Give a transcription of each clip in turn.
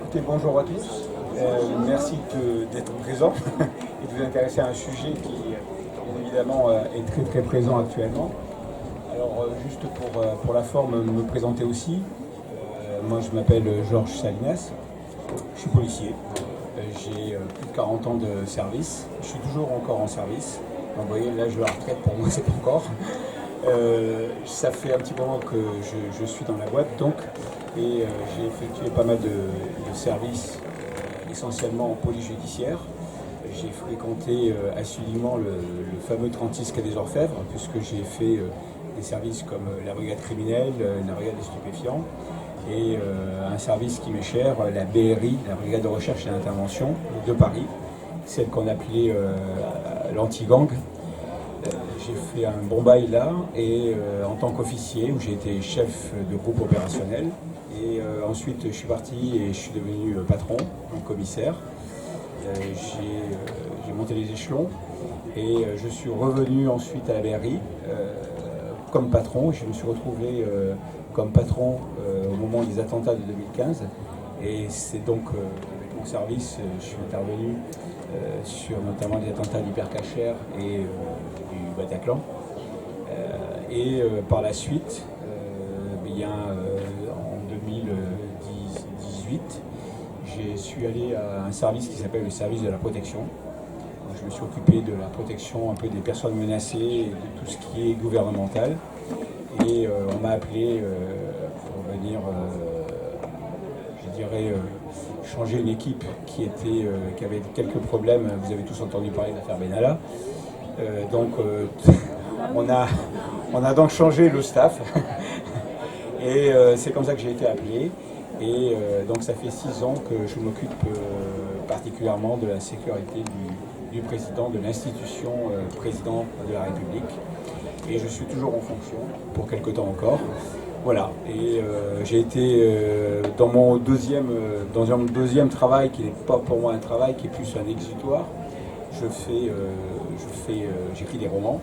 Écoutez, bonjour à tous. Merci d'être présent et de vous intéresser à un sujet qui, bien évidemment, est très très présent actuellement. Alors, juste pour la forme, me présenter aussi. Moi, je m'appelle Georges Salinas. Je suis policier. J'ai plus de 40 ans de service. Je suis toujours encore en service. Donc, vous voyez, l'âge de la retraite, pour moi, c'est pas encore. Ça fait un petit moment que je suis dans la boîte, donc, et j'ai effectué pas mal de services, essentiellement en police judiciaire. J'ai fréquenté assidûment le fameux 36 quai des Orfèvres, puisque j'ai fait des services comme la brigade criminelle, la brigade des stupéfiants, et un service qui m'est cher, la BRI, la brigade de recherche et d'intervention de Paris, celle qu'on appelait l'anti-gang. J'ai fait un bon bail là, et en tant qu'officier, où j'ai été chef de groupe opérationnel. Et ensuite, je suis parti et je suis devenu patron, donc commissaire. J'ai monté les échelons et je suis revenu ensuite à la BRI comme patron. Je me suis retrouvé comme patron au moment des attentats de 2015. Et c'est donc avec mon service, je suis intervenu sur notamment des attentats d'Hypercacher et du Bataclan. Par la suite, en 2018, je suis allé à un service qui s'appelle le service de la protection. Donc, je me suis occupé de la protection un peu des personnes menacées et de tout ce qui est gouvernemental. Et on m'a appelé pour venir, changer une équipe qui avait quelques problèmes. Vous avez tous entendu parler de l'affaire Benalla. On a donc changé le staff. Et c'est comme ça que j'ai été appelé. Et donc ça fait 6 ans que je m'occupe particulièrement de la sécurité du président de l'institution président de la République. Et je suis toujours en fonction, pour quelque temps encore. Voilà. Et j'ai été dans mon deuxième travail, qui n'est pas pour moi un travail, qui est plus un exutoire. J'écris des romans.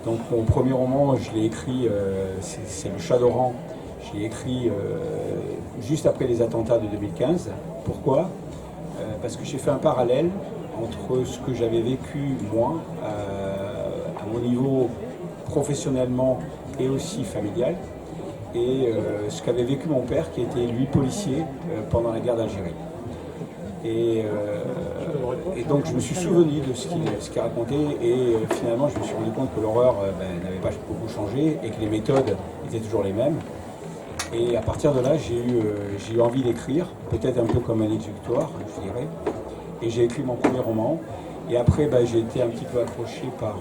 Donc mon premier roman, je l'ai écrit, c'est Le Chat d'Oran. Je l'ai écrit juste après les attentats de 2015. Pourquoi ? Parce que j'ai fait un parallèle entre ce que j'avais vécu, moi, à mon niveau professionnellement et aussi familial, et ce qu'avait vécu mon père, qui était lui policier pendant la guerre d'Algérie. Et donc je me suis souvenu de ce qu'il racontait, et finalement je me suis rendu compte que l'horreur n'avait pas beaucoup changé et que les méthodes étaient toujours les mêmes. Et à partir de là, j'ai eu envie d'écrire, peut-être un peu comme un exutoire, je dirais. Et j'ai écrit mon premier roman. Et après, j'ai été un petit peu accroché par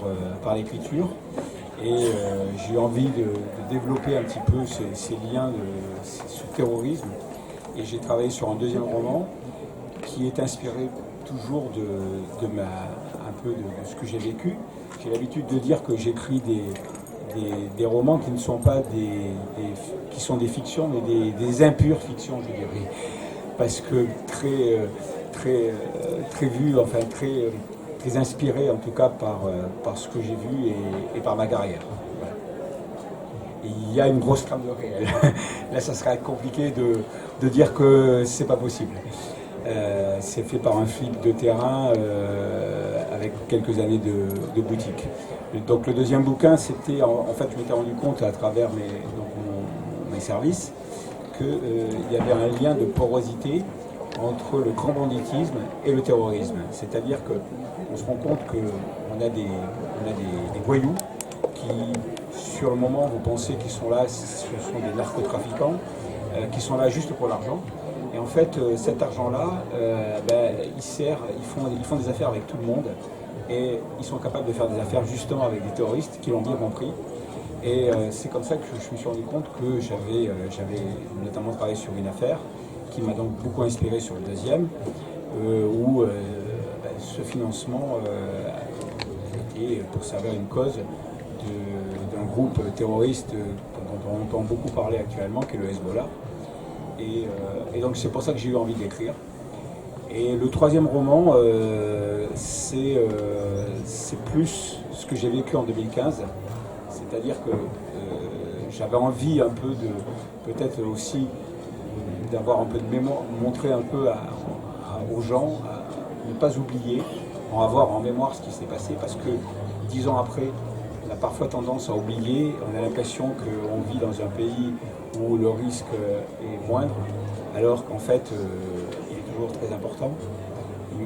l'écriture. Et j'ai eu envie de développer un petit peu ces liens, ce terrorisme. Et j'ai travaillé sur un deuxième roman qui est inspiré toujours de ce que j'ai vécu. J'ai l'habitude de dire que j'écris des romans qui ne sont pas qui sont des fictions, mais des impures fictions, je dirais. Parce que très vu, enfin très inspiré en tout cas par ce que j'ai vu et par ma carrière. Voilà. Il y a une grosse trame de réel. Là, ça serait compliqué de dire que c'est pas possible. C'est fait par un flic de terrain avec quelques années de boutique. Donc le deuxième bouquin, c'était, en fait, je m'étais rendu compte à travers mes services qu'il y avait un lien de porosité entre le grand banditisme et le terrorisme. C'est-à-dire qu'on se rend compte qu'on a des voyous qui, sur le moment, vous pensez qu'ils sont là, ce sont des narcotrafiquants, qui sont là juste pour l'argent. Et en fait, cet argent-là, ils font des affaires avec tout le monde. Et ils sont capables de faire des affaires justement avec des terroristes qui l'ont bien compris. Et c'est comme ça que je me suis rendu compte que j'avais notamment travaillé sur une affaire qui m'a donc beaucoup inspiré sur le deuxième, où ce financement était pour servir une cause d'un groupe terroriste dont on entend beaucoup parler actuellement, qui est le Hezbollah. Et donc c'est pour ça que j'ai eu envie d'écrire. Et le troisième roman, c'est plus ce que j'ai vécu en 2015. C'est-à-dire que j'avais envie un peu peut-être aussi d'avoir un peu de mémoire, montrer un peu aux gens, à ne pas oublier, à avoir en mémoire ce qui s'est passé, parce que 10 ans après, on a parfois tendance à oublier, on a l'impression qu'on vit dans un pays où le risque est moindre, alors qu'en fait, il est toujours très important.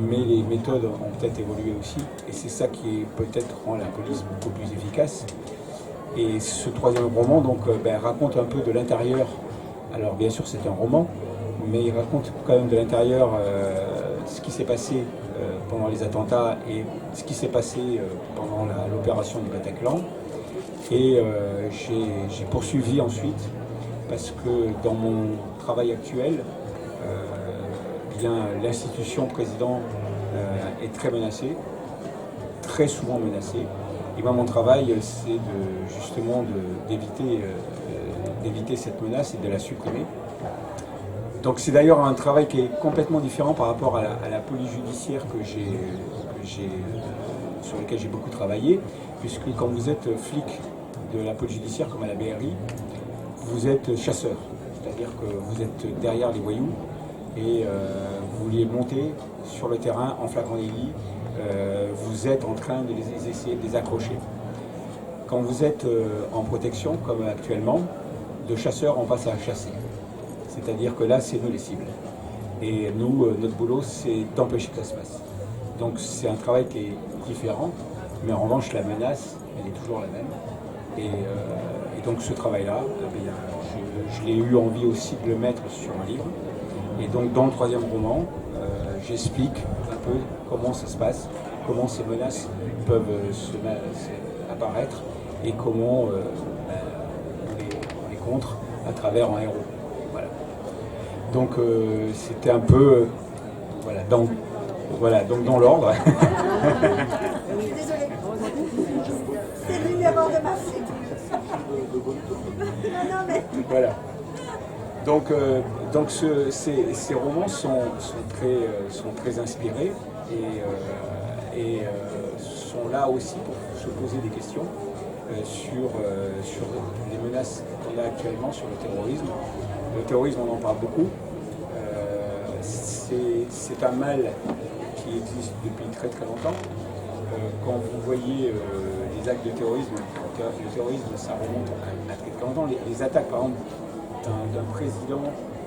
Mais les méthodes ont peut-être évolué aussi, et c'est ça qui peut-être rend la police beaucoup plus efficace. Et ce troisième roman donc, raconte un peu de l'intérieur. Alors bien sûr c'est un roman, mais il raconte quand même de l'intérieur ce qui s'est passé pendant les attentats et ce qui s'est passé pendant l'opération du Bataclan. Et j'ai poursuivi ensuite, parce que dans mon travail actuel, l'institution président est très menacée, très souvent menacée. Et moi, mon travail, c'est justement d'éviter cette menace et de la supprimer. Donc c'est d'ailleurs un travail qui est complètement différent par rapport à la police judiciaire sur laquelle j'ai beaucoup travaillé, puisque quand vous êtes flic de la police judiciaire comme à la BRI, vous êtes chasseur, c'est-à-dire que vous êtes derrière les voyous et vous les montez sur le terrain en flagrant délit, vous êtes en train de essayer de les accrocher. Quand vous êtes en protection, comme actuellement, de chasseur on passe à chasser. C'est-à-dire que là, c'est nous les cibles. Et nous, notre boulot, c'est d'empêcher que ça se passe. Donc c'est un travail qui est différent, mais en revanche, la menace, elle est toujours la même. Et donc ce travail-là, je l'ai eu envie aussi de le mettre sur un livre. Et donc dans le troisième roman, j'explique un peu comment ça se passe, comment ces menaces peuvent apparaître et comment on les contre à travers un héros. Voilà. Donc c'était un peu donc dans l'ordre. Je suis désolée. C'est le numéro de ma fille. Non, mais... Voilà. Donc ces romans sont très inspirés et sont là aussi pour se poser des questions sur les menaces qu'on a actuellement sur le terrorisme. Le terrorisme, on en parle beaucoup. C'est un mal qui existe depuis très très longtemps. Quand vous voyez les actes de terrorisme, le terrorisme, ça remonte à très très longtemps. Les attaques, par exemple, d'un président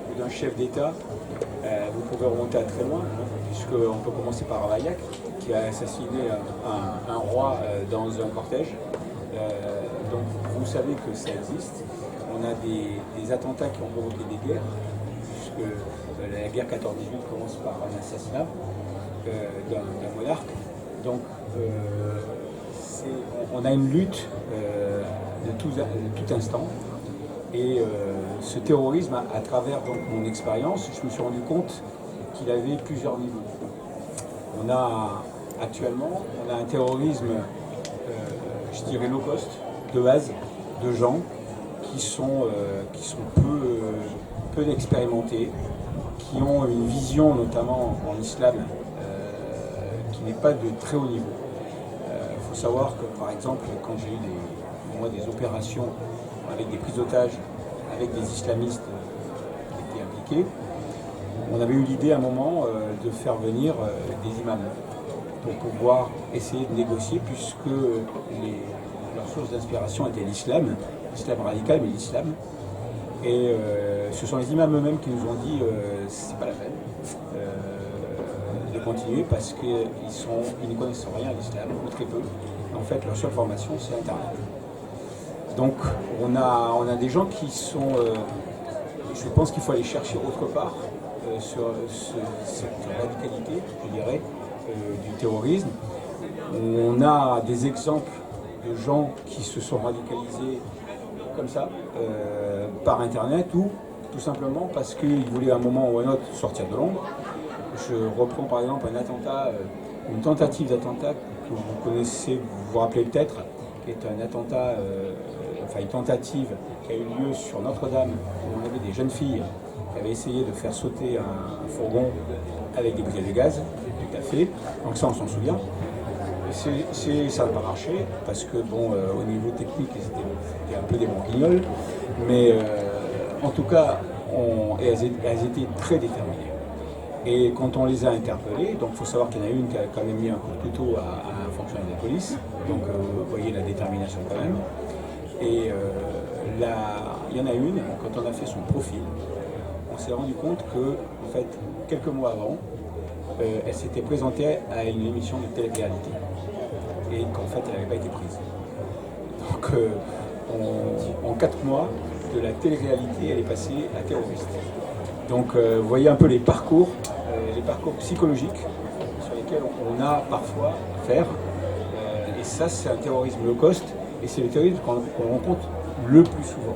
ou d'un chef d'État, vous pouvez remonter à très loin, puisqu'on peut commencer par Ravaillac, qui a assassiné un roi dans un cortège. Donc vous savez que ça existe. On a des attentats qui ont provoqué des guerres, puisque la guerre 14-18 commence par un assassinat d'un monarque. Donc on a une lutte de tout instant. Et ce terrorisme, à travers donc, mon expérience, je me suis rendu compte qu'il avait plusieurs niveaux. Actuellement, on a un terrorisme, je dirais low cost, de base, de gens qui sont peu expérimentés, qui ont une vision, notamment en islam, qui n'est pas de très haut niveau. Il faut savoir que, par exemple, quand j'ai eu des opérations avec des prises d'otages, avec des islamistes qui étaient impliqués, on avait eu l'idée à un moment de faire venir des imams pour pouvoir essayer de négocier, puisque leur source d'inspiration était l'islam radical, mais l'islam. Et ce sont les imams eux-mêmes qui nous ont dit c'est pas la peine de continuer parce qu'ils ne connaissent rien à l'islam, ou très peu. En fait, leur seule formation, c'est Internet. Donc, on a des gens qui sont... je pense qu'il faut aller chercher autre part sur cette radicalité, je dirais, du terrorisme. On a des exemples de gens qui se sont radicalisés comme ça, par Internet, ou tout simplement parce qu'ils voulaient à un moment ou à un autre sortir de l'ombre. Je reprends par exemple un attentat, une tentative d'attentat que vous connaissez, vous vous rappelez peut-être, qui est un attentat, une tentative qui a eu lieu sur Notre-Dame, où on avait des jeunes filles qui avaient essayé de faire sauter un fourgon avec des bouteilles de gaz, tout à fait. Donc ça, on s'en souvient. Ça n'a pas marché, parce que au niveau technique, c'était un peu des branquignoles. Mais en tout cas, et elles étaient très déterminées. Et quand on les a interpellées, donc il faut savoir qu'il y en a une qui a quand même mis un coup de couteau à un fonctionnaire de police, donc vous voyez la détermination quand même. Et il y en a une, quand on a fait son profil, on s'est rendu compte que, en fait, quelques mois avant, elle s'était présentée à une émission de télé-réalité et qu'en fait elle n'avait pas été prise. Donc en 4 mois, de la télé-réalité, elle est passée à terroriste. Donc vous voyez un peu les parcours psychologiques sur lesquels on a parfois à faire. Et ça, c'est un terrorisme low cost et c'est le terrorisme qu'on rencontre le plus souvent.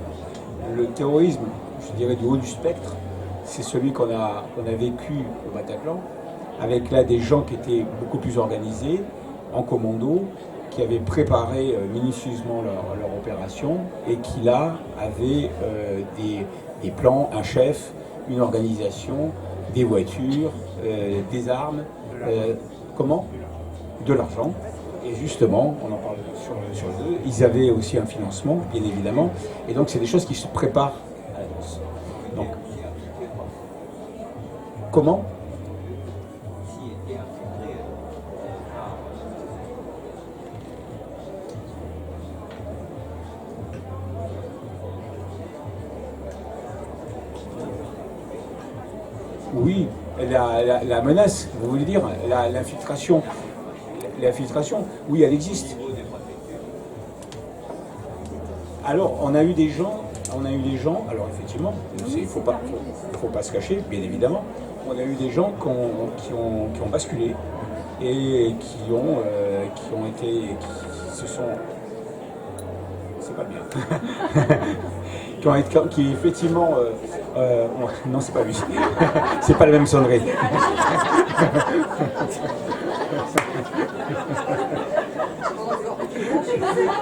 Le terrorisme, je dirais du haut du spectre, c'est celui qu'on a vécu au Bataclan, avec là des gens qui étaient beaucoup plus organisés, en commando, qui avaient préparé minutieusement leur opération et qui là avaient des plans, un chef, une organisation, des voitures, des armes, de l'argent. Et justement, on en parle sur le deux, ils avaient aussi un financement, bien évidemment, et donc c'est des choses qui se préparent à l'avance. Donc, comment ? Oui, la menace, vous voulez dire, l'infiltration. L'infiltration, oui, elle existe. Alors, on a eu des gens, alors effectivement, il ne faut pas se cacher, bien évidemment, on a eu des gens qui ont basculé et qui se sont... C'est pas bien. qui effectivement... non, c'est pas lui. C'est pas la même sonnerie.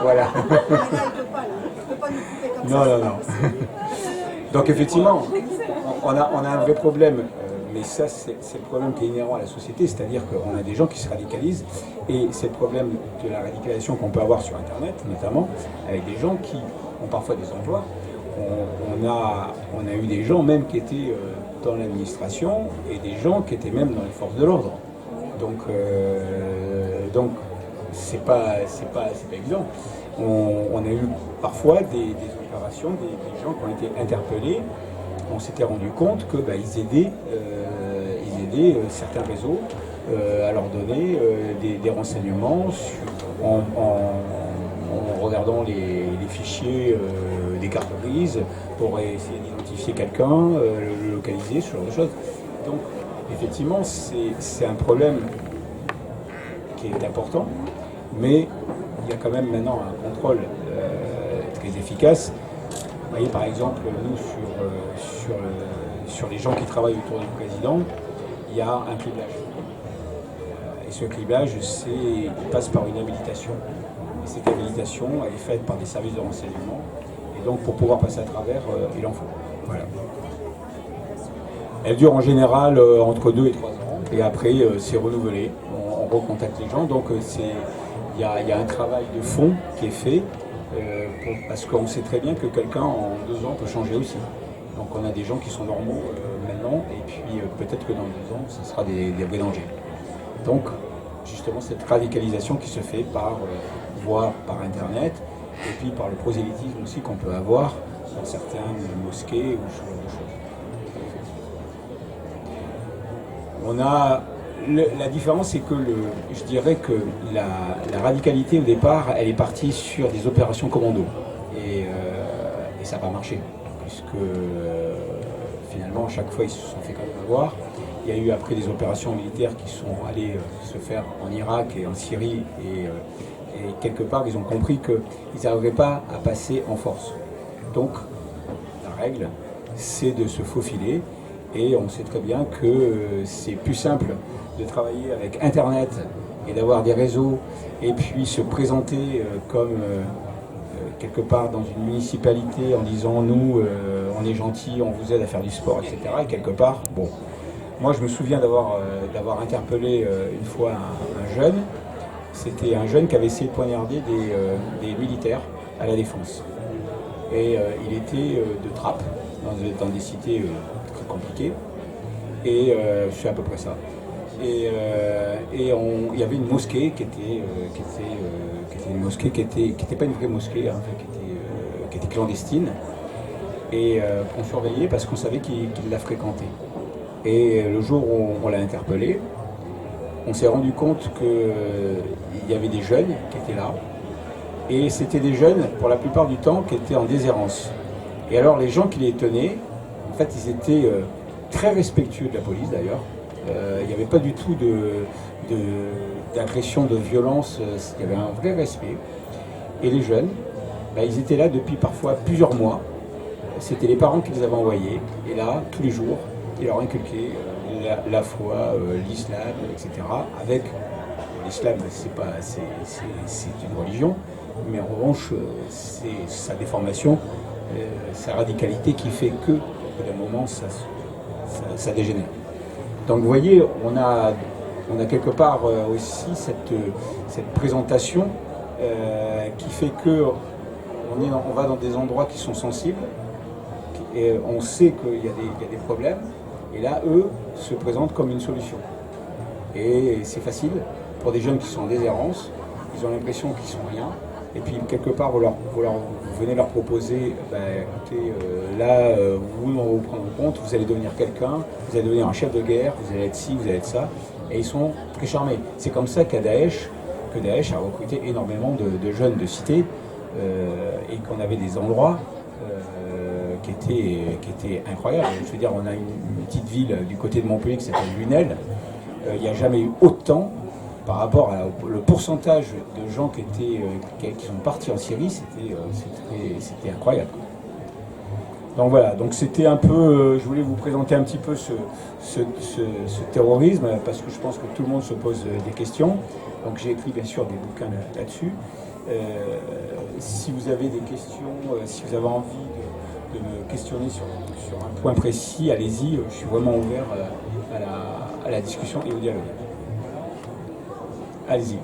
Voilà. Non. Donc effectivement, on a un vrai problème, mais ça c'est le problème qui est inhérent à la société, c'est-à-dire qu'on a des gens qui se radicalisent, et c'est le problème de la radicalisation qu'on peut avoir sur Internet, notamment, avec des gens qui ont parfois des emplois. On a eu des gens même qui étaient dans l'administration et des gens qui étaient même dans les forces de l'ordre. Donc c'est pas évident. On a eu parfois des opérations, des gens qui ont été interpellés. On s'était rendu compte que ils aidaient certains réseaux à leur donner des renseignements en regardant les fichiers des cartes grises pour essayer d'identifier quelqu'un, le localiser, ce genre de choses. Donc effectivement, c'est un problème qui est important, mais il y a quand même maintenant un contrôle très efficace. Vous voyez par exemple, nous sur les gens qui travaillent autour du président, il y a un criblage. Et ce criblage, il passe par une habilitation. Et cette habilitation, elle est faite par des services de renseignement. Et donc pour pouvoir passer à travers, il en faut. Voilà. Elle dure en général entre 2 et 3 ans. Et après, c'est renouvelé. On recontacte les gens. Donc il y a un travail de fond qui est fait. Parce qu'on sait très bien que quelqu'un en 2 ans peut changer aussi. Donc on a des gens qui sont normaux maintenant, et puis peut-être que dans 2 ans, ce sera des vrais dangers. Donc justement cette radicalisation qui se fait voire par Internet, et puis par le prosélytisme aussi qu'on peut avoir dans certaines mosquées ou ce genre de choses. La différence, c'est que je dirais que la radicalité au départ, elle est partie sur des opérations commando. Et ça n'a pas marché, puisque finalement, à chaque fois, ils se sont fait quand même avoir. Il y a eu après des opérations militaires qui sont allées se faire en Irak et en Syrie, et quelque part, ils ont compris qu'ils n'arriveraient pas à passer en force. Donc, la règle, c'est de se faufiler, et on sait très bien que c'est plus simple de travailler avec Internet et d'avoir des réseaux, et puis se présenter comme quelque part dans une municipalité en disant nous on est gentil, on vous aide à faire du sport, etc. Et quelque part, bon, moi je me souviens d'avoir interpellé une fois un jeune. C'était un jeune qui avait essayé de poignarder des militaires à la Défense. Et il était de trappe, dans des cités très compliquées. Et je fais à peu près ça. Et il y avait une mosquée qui était une mosquée qui était pas une vraie mosquée, hein, qui était clandestine, et qu'on surveillait parce qu'on savait qu'il la fréquentait. Et le jour où on l'a interpellé, on s'est rendu compte qu'il y avait des jeunes qui étaient là, et c'était des jeunes, pour la plupart du temps, qui étaient en déshérence. Et alors les gens qui les tenaient, en fait, ils étaient très respectueux de la police d'ailleurs. Il n'y avait pas du tout d'agression, de violence, il y avait un vrai respect. Et les jeunes, ils étaient là depuis parfois plusieurs mois. C'était les parents qui les avaient envoyés. Et là, tous les jours, ils leur inculquaient la foi, l'islam, etc. Avec l'islam, c'est une religion, mais en revanche, c'est sa déformation, sa radicalité qui fait que, au bout d'un moment, ça dégénère. Donc vous voyez, on a quelque part aussi cette présentation qui fait que on va dans des endroits qui sont sensibles et on sait qu'il y a des problèmes, et là, eux se présentent comme une solution. Et c'est facile pour des jeunes qui sont en déshérence, ils ont l'impression qu'ils sont rien, et puis quelque part vous venez leur proposer, écoutez, vous, on va vous prendre en compte, vous allez devenir quelqu'un, vous allez devenir un chef de guerre, vous allez être ci, vous allez être ça, et ils sont très charmés. C'est comme ça que Daesh a recruté énormément de jeunes de cité, et qu'on avait des endroits qui étaient incroyables. Je veux dire, on a une petite ville du côté de Montpellier qui s'appelle Lunel, il n'y a jamais eu autant par rapport au pourcentage de gens qui sont partis en Syrie, c'était incroyable. Donc voilà, donc c'était un peu, je voulais vous présenter un petit peu ce terrorisme, parce que je pense que tout le monde se pose des questions. Donc j'ai écrit bien sûr des bouquins là-dessus. Si vous avez des questions, si vous avez envie de me questionner sur un point précis, allez-y, je suis vraiment ouvert à la discussion et au dialogue. Allez-y.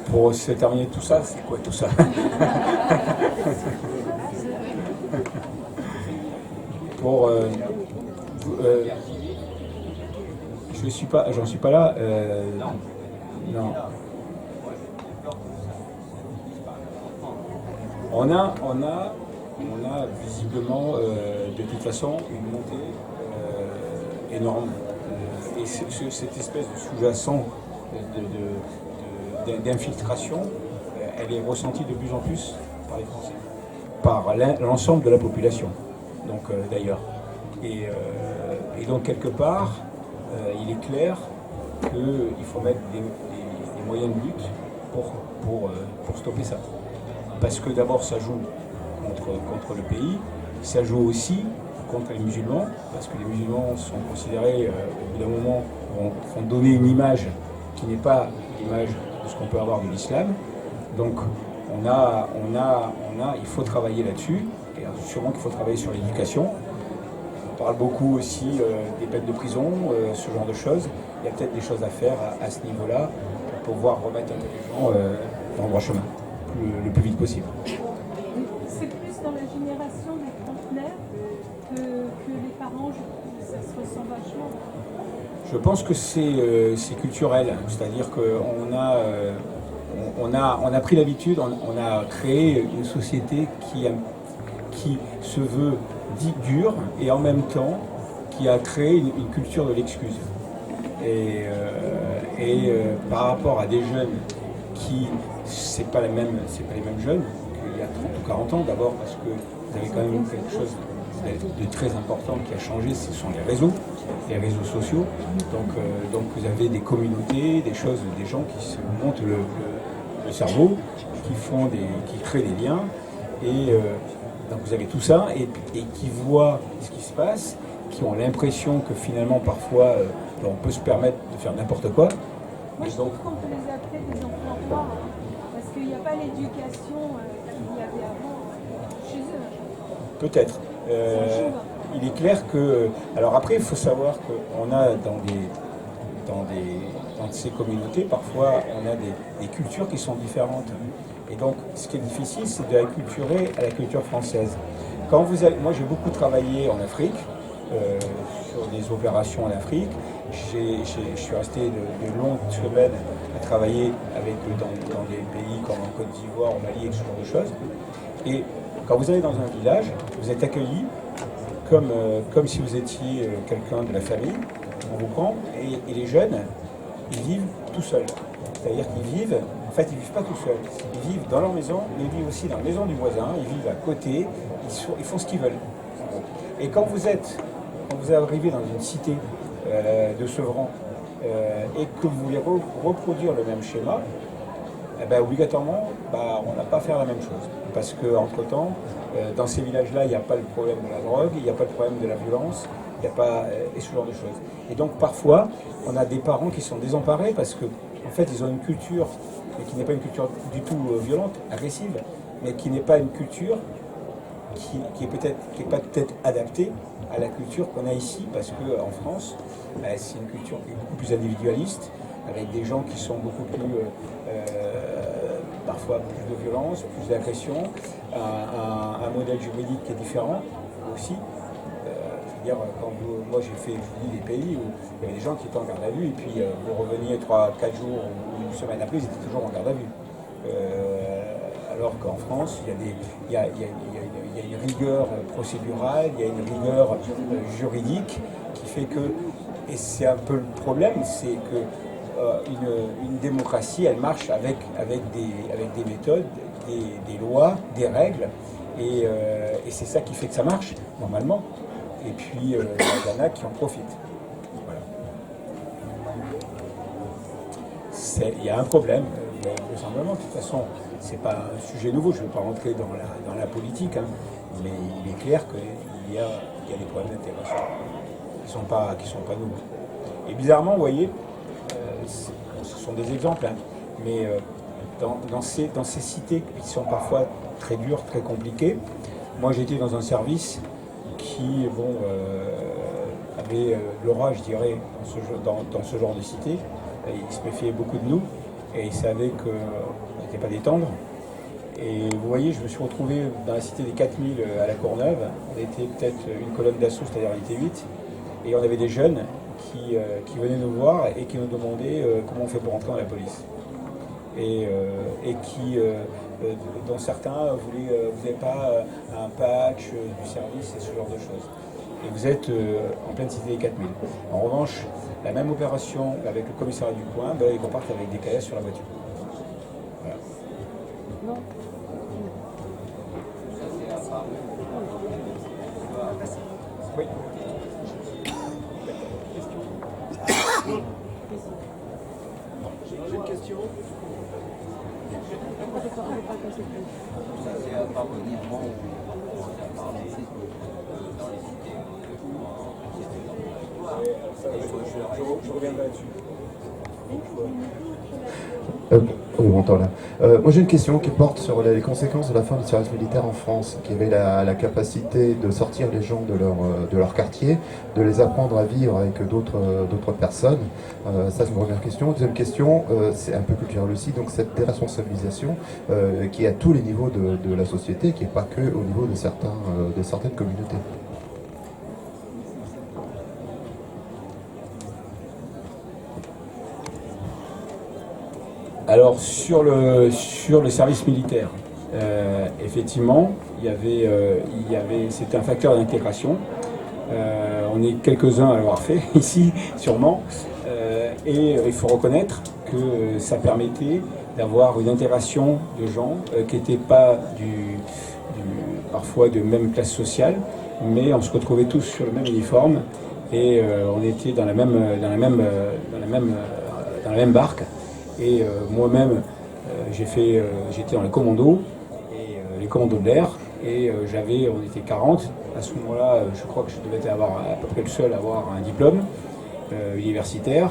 Pour se terminer tout ça, c'est quoi tout ça? J'en suis pas là. Non. On a visiblement de toute façon une montée énorme. Et cette espèce de sous-jacent d'infiltration, elle est ressentie de plus en plus par les Français, par l'ensemble de la population, donc d'ailleurs. Et donc quelque part, il est clair qu'il faut mettre des moyens de lutte pour stopper ça. Parce que d'abord ça joue contre le pays, ça joue aussi contre les musulmans, parce que les musulmans sont considérés, au bout d'un moment, vont donner une image qui n'est pas l'image de ce qu'on peut avoir de l'islam. Donc il faut travailler là-dessus, et sûrement qu'il faut travailler sur l'éducation. On parle beaucoup aussi des peines de prison, ce genre de choses. Il y a peut-être des choses à faire à ce niveau-là pour pouvoir remettre un peu les gens dans le droit chemin le plus vite possible. C'est plus dans la génération des trentenaires que les parents, ça se ressent vachement. Je pense que c'est culturel, c'est-à-dire qu'on a pris l'habitude, on a créé une société qui se veut dite dure et en même temps qui a créé une culture de l'excuse. Et par rapport à des jeunes qui, c'est pas les mêmes jeunes qu'il y a 30 ou 40 ans, d'abord parce que vous avez quand même quelque chose de très important qui a changé, ce sont les réseaux sociaux. Donc vous avez des communautés, des gens qui se montent le cerveau, qui créent des liens, et donc vous avez tout ça, et qui voient ce qui se passe, qui ont l'impression que finalement parfois on peut se permettre de faire n'importe quoi. Moi je trouve qu'on peut les appeler des enfants forts, parce qu'il n'y a pas l'éducation qu'il y avait avant chez eux. Peut-être. Il est clair que... Alors après, il faut savoir qu'on a dans ces communautés, parfois, on a des cultures qui sont différentes. Et donc, ce qui est difficile, c'est de l'acculturer à la culture française. Moi, j'ai beaucoup travaillé en Afrique, sur des opérations en Afrique. Je suis resté de longues semaines à travailler dans des pays comme en Côte d'Ivoire, au Mali, et ce genre de choses. Et quand vous allez dans un village, vous êtes accueilli comme si vous étiez quelqu'un de la famille. On vous prend, et les jeunes, ils vivent tout seuls. C'est-à-dire qu'ils vivent, en fait, ils ne vivent pas tout seuls. Ils vivent dans leur maison, mais ils vivent aussi dans la maison du voisin, ils vivent à côté, ils font ce qu'ils veulent. Et quand vous arrivez dans une cité de Sevran et que vous voulez reproduire le même schéma, eh ben, obligatoirement, on n'a pas à faire la même chose. Parce qu'entre-temps, dans ces villages-là, il n'y a pas le problème de la drogue, il n'y a pas le problème de la violence, il n'y a pas et ce genre de choses. Et donc parfois, on a des parents qui sont désemparés parce que, en fait, ils ont une culture, mais qui n'est pas une culture du tout violente, agressive, mais qui n'est pas une culture qui est pas peut-être adaptée à la culture qu'on a ici, parce qu'en France, c'est une culture qui est beaucoup plus individualiste, avec des gens qui sont beaucoup plus, parfois plus de violence, plus d'agression, un modèle juridique qui est différent aussi. C'est-à-dire, moi j'ai fait, je vous dis, des pays où il y avait des gens qui étaient en garde à vue, et puis vous reveniez 3-4 jours ou une semaine après, ils étaient toujours en garde à vue. Alors qu'en France, il y a une rigueur procédurale, il y a une rigueur juridique qui fait que, et c'est un peu le problème, c'est que une démocratie, elle marche avec des méthodes, des lois, des règles, et c'est ça qui fait que ça marche, normalement. Et puis, il y en a qui en profitent. Voilà. Il y a un problème, tout simplement. De toute façon, c'est pas un sujet nouveau, je ne veux pas rentrer dans la politique, hein, mais il est clair qu'il y a des problèmes d'intégration qui sont pas nouveaux. Et bizarrement, vous voyez, ce sont des exemples, hein, mais dans ces cités qui sont parfois très dures, très compliquées, moi j'étais dans un service qui avait l'aura, je dirais, dans ce genre de cité. Il se méfiait beaucoup de nous et il savait qu'on n'était pas des tendres. Et vous voyez, je me suis retrouvé dans la cité des 4000 à la Courneuve. On était peut-être une colonne d'assaut, c'est-à-dire on était 8. Et on avait des jeunes qui venaient nous voir et qui nous demandaient comment on fait pour entrer dans la police. Et dont certains vous n'avez pas un patch du service et ce genre de choses. Et vous êtes en pleine cité des 4000. En revanche, la même opération avec le commissariat du coin, ils repartent avec des caillasses sur la voiture. Voilà. Non. Oui. J'ai une question. Ça, c'est un pardonnement où on a parlé dans les cités. Je reviendrai là-dessus. Oui, on entend là. Moi j'ai une question qui porte sur les conséquences de la fin du service militaire en France, qui avait la capacité de sortir les gens de leur quartier, de les apprendre à vivre avec d'autres personnes. Ça c'est une première question. Deuxième question, c'est un peu culturel aussi, donc cette déresponsabilisation qui est à tous les niveaux de la société, qui n'est pas que au niveau de certaines communautés. Alors sur le service militaire, effectivement, c'était un facteur d'intégration. On est quelques-uns à l'avoir fait ici, sûrement, et il faut reconnaître que ça permettait d'avoir une intégration de gens qui n'étaient pas parfois de même classe sociale, mais on se retrouvait tous sur le même uniforme et on était dans la même barque. Et moi-même, j'étais dans les commandos, et les commandos de l'air, et on était 40. À ce moment-là, je crois que je devais avoir à peu près le seul à avoir un diplôme universitaire,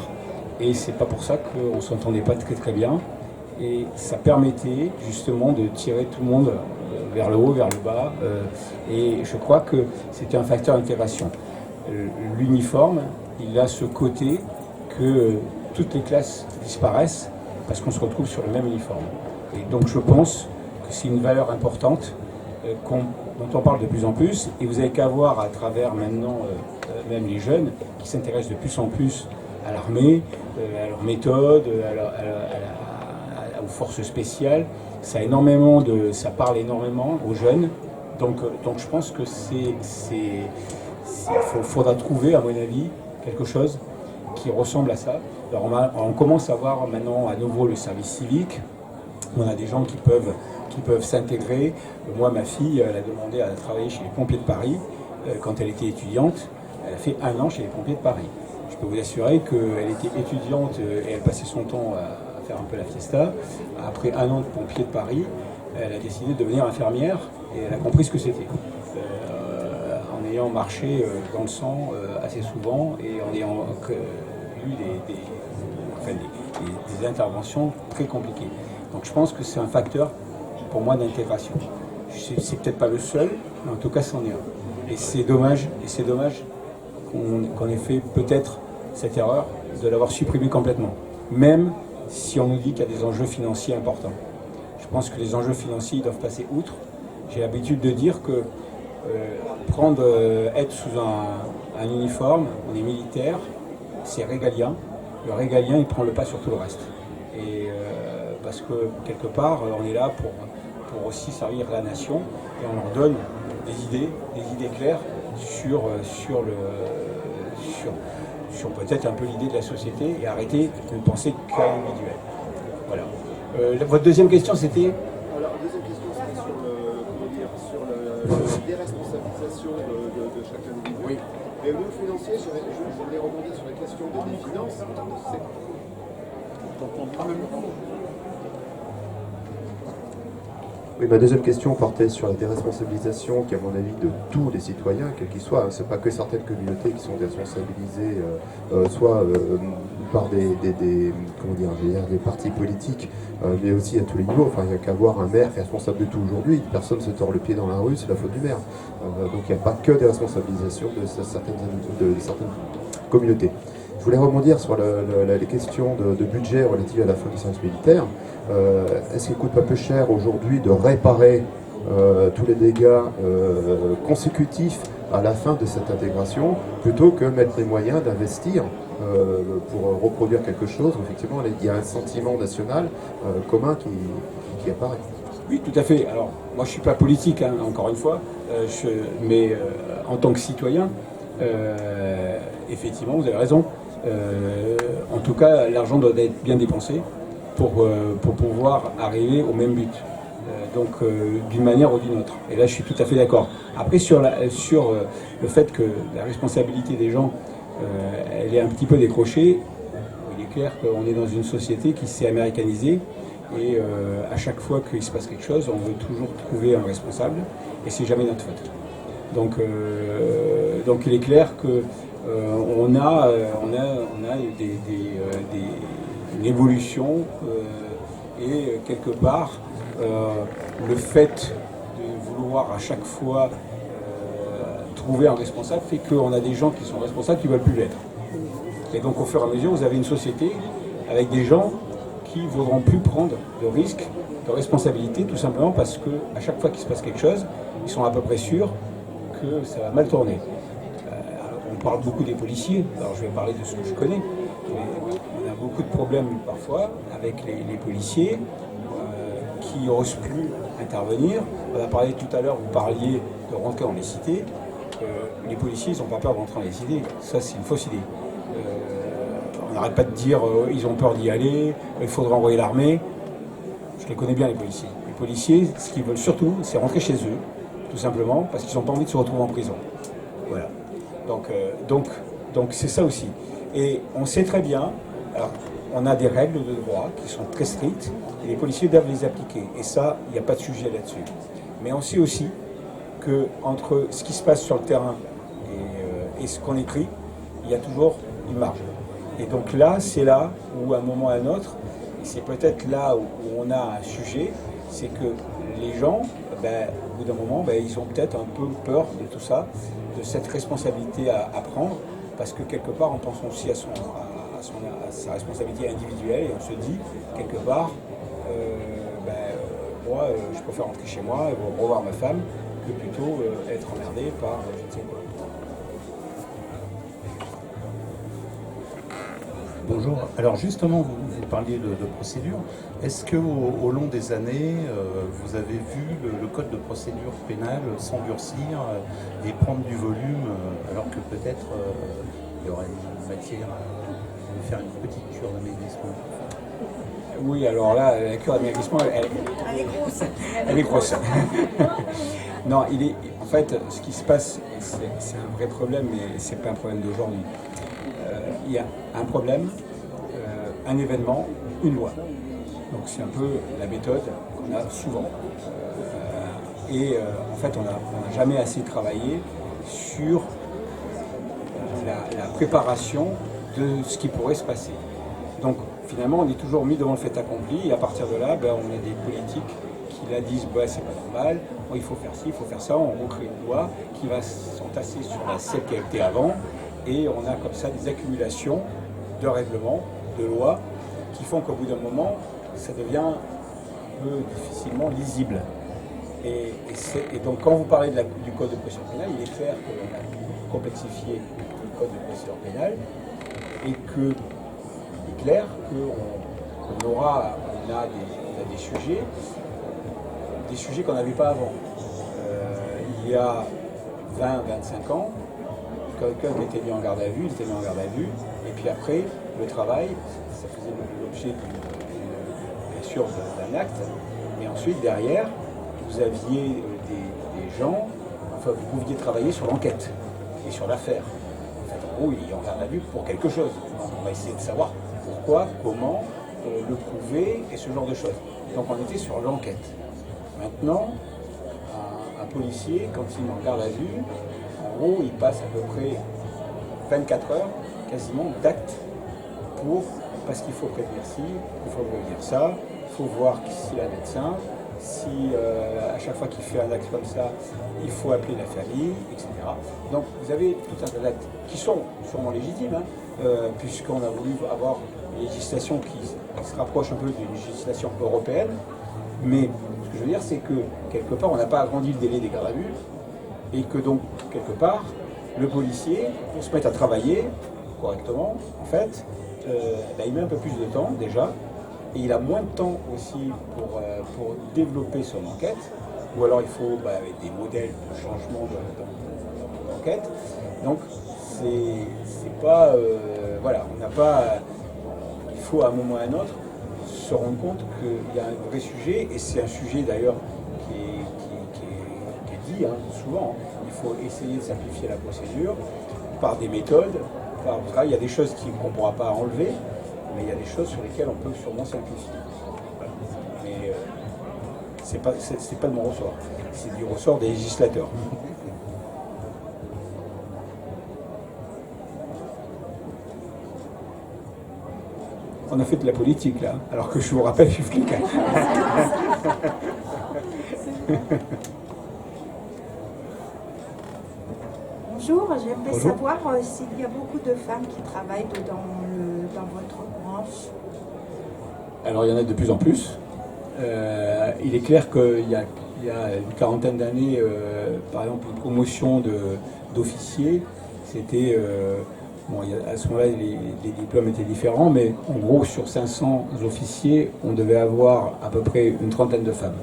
et c'est pas pour ça qu'on s'entendait pas très très bien. Et ça permettait justement de tirer tout le monde vers le haut, vers le bas, et je crois que c'était un facteur d'intégration. L'uniforme, il a ce côté que toutes les classes disparaissent parce qu'on se retrouve sur le même uniforme. Et donc je pense que c'est une valeur importante dont on parle de plus en plus. Et vous n'avez qu'à voir à travers maintenant, même les jeunes, qui s'intéressent de plus en plus à l'armée, à leur méthode, aux forces spéciales. Ça parle énormément aux jeunes. Donc je pense que faudra trouver, à mon avis, quelque chose qui ressemble à ça. Alors on commence à voir maintenant à nouveau le service civique. On a des gens qui peuvent s'intégrer. Moi, ma fille, elle a demandé à travailler chez les pompiers de Paris quand elle était étudiante. Elle a fait 1 an chez les pompiers de Paris. Je peux vous assurer qu'elle était étudiante et elle passait son temps à faire un peu la fiesta. Après 1 an de pompier de Paris, elle a décidé de devenir infirmière et elle a compris ce que c'était. En ayant marché dans le sang assez souvent et en ayant eu des interventions très compliquées. Donc je pense que c'est un facteur pour moi d'intégration. C'est peut-être pas le seul, mais en tout cas c'en est un. Et c'est dommage qu'on ait fait peut-être cette erreur de l'avoir supprimé complètement. Même si on nous dit qu'il y a des enjeux financiers importants. Je pense que les enjeux financiers doivent passer outre. J'ai l'habitude de dire que être sous un uniforme, on est militaire, c'est régalien. Le régalien, il prend le pas sur tout le reste. Et parce que quelque part, on est là pour aussi servir la nation et on leur donne des idées claires sur peut-être un peu l'idée de la société et arrêter de penser qu'à l'individuel. Voilà. Votre deuxième question, c'était? Alors, deuxième question, c'était sur la déresponsabilisation de chaque individu. Oui. Mais au niveau financier, je voulais rebondir sur la question des finances. Oui, ma deuxième question portait sur la déresponsabilisation qui, à mon avis, de tous les citoyens, quels qu'ils soient. Ce n'est pas que certaines communautés qui sont déresponsabilisées, soit par des partis politiques, mais aussi à tous les niveaux. Enfin, il n'y a qu'à voir un maire qui est responsable de tout aujourd'hui. Personne ne se tord le pied dans la rue, c'est la faute du maire. Donc il n'y a pas que des responsabilisations de certaines communautés. Je voulais rebondir sur les questions de budget relatives à la fin du service militaire. Est-ce qu'il ne coûte pas peu cher aujourd'hui de réparer tous les dégâts consécutifs à la fin de cette intégration, plutôt que mettre les moyens d'investir pour reproduire quelque chose où effectivement il y a un sentiment national commun qui apparaît? Oui, tout à fait. Alors, moi je ne suis pas politique, hein, encore une fois, mais en tant que citoyen, effectivement, vous avez raison. En tout cas, l'argent doit être bien dépensé pour pouvoir arriver au même but. D'une manière ou d'une autre. Et là, je suis tout à fait d'accord. Après, sur le fait que la responsabilité des gens, elle est un petit peu décrochée, il est clair qu'on est dans une société qui s'est américanisée et à chaque fois qu'il se passe quelque chose, on veut toujours trouver un responsable et c'est jamais notre faute. Donc il est clair que on a une évolution et quelque part le fait de vouloir à chaque fois trouver un responsable fait qu'on a des gens qui sont responsables qui ne veulent plus l'être. Et donc au fur et à mesure, vous avez une société avec des gens qui ne voudront plus prendre de risques, de responsabilités, tout simplement parce qu'à chaque fois qu'il se passe quelque chose, ils sont à peu près sûrs que ça va mal tourner. On parle beaucoup des policiers, alors je vais parler de ce que je connais, mais on a beaucoup de problèmes parfois avec les policiers qui n'osent plus intervenir. On a parlé tout à l'heure, vous parliez de rentrer dans les cités. Les policiers, ils n'ont pas peur de rentrer dans les cités. Ça, c'est une fausse idée. On n'arrête pas de dire ils ont peur d'y aller, il faudra envoyer l'armée. Je les connais bien, les policiers. Les policiers, ce qu'ils veulent surtout, c'est rentrer chez eux, tout simplement, parce qu'ils n'ont pas envie de se retrouver en prison. Voilà. Donc c'est ça aussi. Et on sait très bien, alors, on a des règles de droit qui sont très strictes, et les policiers doivent les appliquer. Et ça, il n'y a pas de sujet là-dessus. Mais on sait aussi qu'entre ce qui se passe sur le terrain et ce qu'on écrit, il y a toujours une marge. Et donc là, c'est là où, à un moment ou à un autre, et c'est peut-être là où on a un sujet, c'est que les gens, au bout d'un moment, ils ont peut-être un peu peur de tout ça, de cette responsabilité à prendre, parce que quelque part, on pense aussi à sa responsabilité individuelle, et on se dit, quelque part, moi, je préfère rentrer chez moi et revoir ma femme que plutôt être emmerdé par je ne sais quoi. Bonjour. Alors justement, vous parliez de procédure. Est-ce qu'au long des années, vous avez vu le code de procédure pénale s'endurcir et prendre du volume, alors que peut-être il y aurait une matière à faire une petite cure d'amaigrissement? Oui, alors là, la cure d'amaigrissement, Elle est grosse. elle est grosse. Non, en fait, ce qui se passe, c'est un vrai problème, mais ce n'est pas un problème d'aujourd'hui. Il y a un problème, un événement, une loi. Donc c'est un peu la méthode qu'on a souvent. En fait, on n'a jamais assez travaillé sur la préparation de ce qui pourrait se passer. Donc finalement, on est toujours mis devant le fait accompli, et à partir de là, on a des politiques qui là disent c'est pas normal, il faut faire ci, il faut faire ça, on recrée une loi qui va s'entasser sur celle qui a été avant, et on a comme ça des accumulations de règlements, de lois, qui font qu'au bout d'un moment, ça devient un peu difficilement lisible. Et donc quand vous parlez du code de procédure pénale, il est clair qu'on a complexifié le code de procédure pénale, et qu'il est clair qu'on a des sujets qu'on n'avait pas avant. Il y a 20-25 ans, quelqu'un qui était mis en garde à vue, il était mis en garde à vue, et puis après, le travail, ça faisait l'objet bien sûr d'un acte, mais ensuite, derrière, vous aviez des gens, enfin, vous pouviez travailler sur l'enquête et sur l'affaire. En fait, en gros, il est en garde à vue pour quelque chose. On va essayer de savoir pourquoi, comment, le prouver, et ce genre de choses. Donc on était sur l'enquête. Maintenant, un policier, quand il est en garde à vue, en gros, il passe à peu près 24 heures, quasiment, d'actes parce qu'il faut prévenir ci, il faut prévenir ça, il faut voir s'il a un médecin, si à chaque fois qu'il fait un acte comme ça, il faut appeler la famille, etc. Donc vous avez tout un tas d'actes qui sont sûrement légitimes, puisqu'on a voulu avoir une législation qui se rapproche un peu d'une législation européenne, mais ce que je veux dire, c'est que quelque part, on n'a pas agrandi le délai des gardes à vue, et que donc, quelque part, le policier, pour se mettre à travailler correctement, en fait, il met un peu plus de temps déjà, et il a moins de temps aussi pour développer son enquête, ou alors il faut des modèles de changement d'enquête. Donc c'est pas on n'a pas. Il faut à un moment ou à un autre se rendre compte qu'il y a un vrai sujet, et c'est un sujet d'ailleurs qui est dit souvent. Il faut essayer de simplifier la procédure par des méthodes. Il y a des choses qu'on ne pourra pas enlever, mais il y a des choses sur lesquelles on peut sûrement simplifier. Voilà. Mais c'est pas de mon ressort, c'est du ressort des législateurs. On a fait de la politique là, alors que je vous rappelle, je suis flic. Bonjour, j'aimerais savoir s'il y a beaucoup de femmes qui travaillent dans votre branche. Alors il y en a de plus en plus. Il est clair qu'il y a une quarantaine d'années, par exemple, une promotion d'officiers, c'était... à ce moment-là, les diplômes étaient différents, mais en gros, sur 500 officiers, on devait avoir à peu près une trentaine de femmes.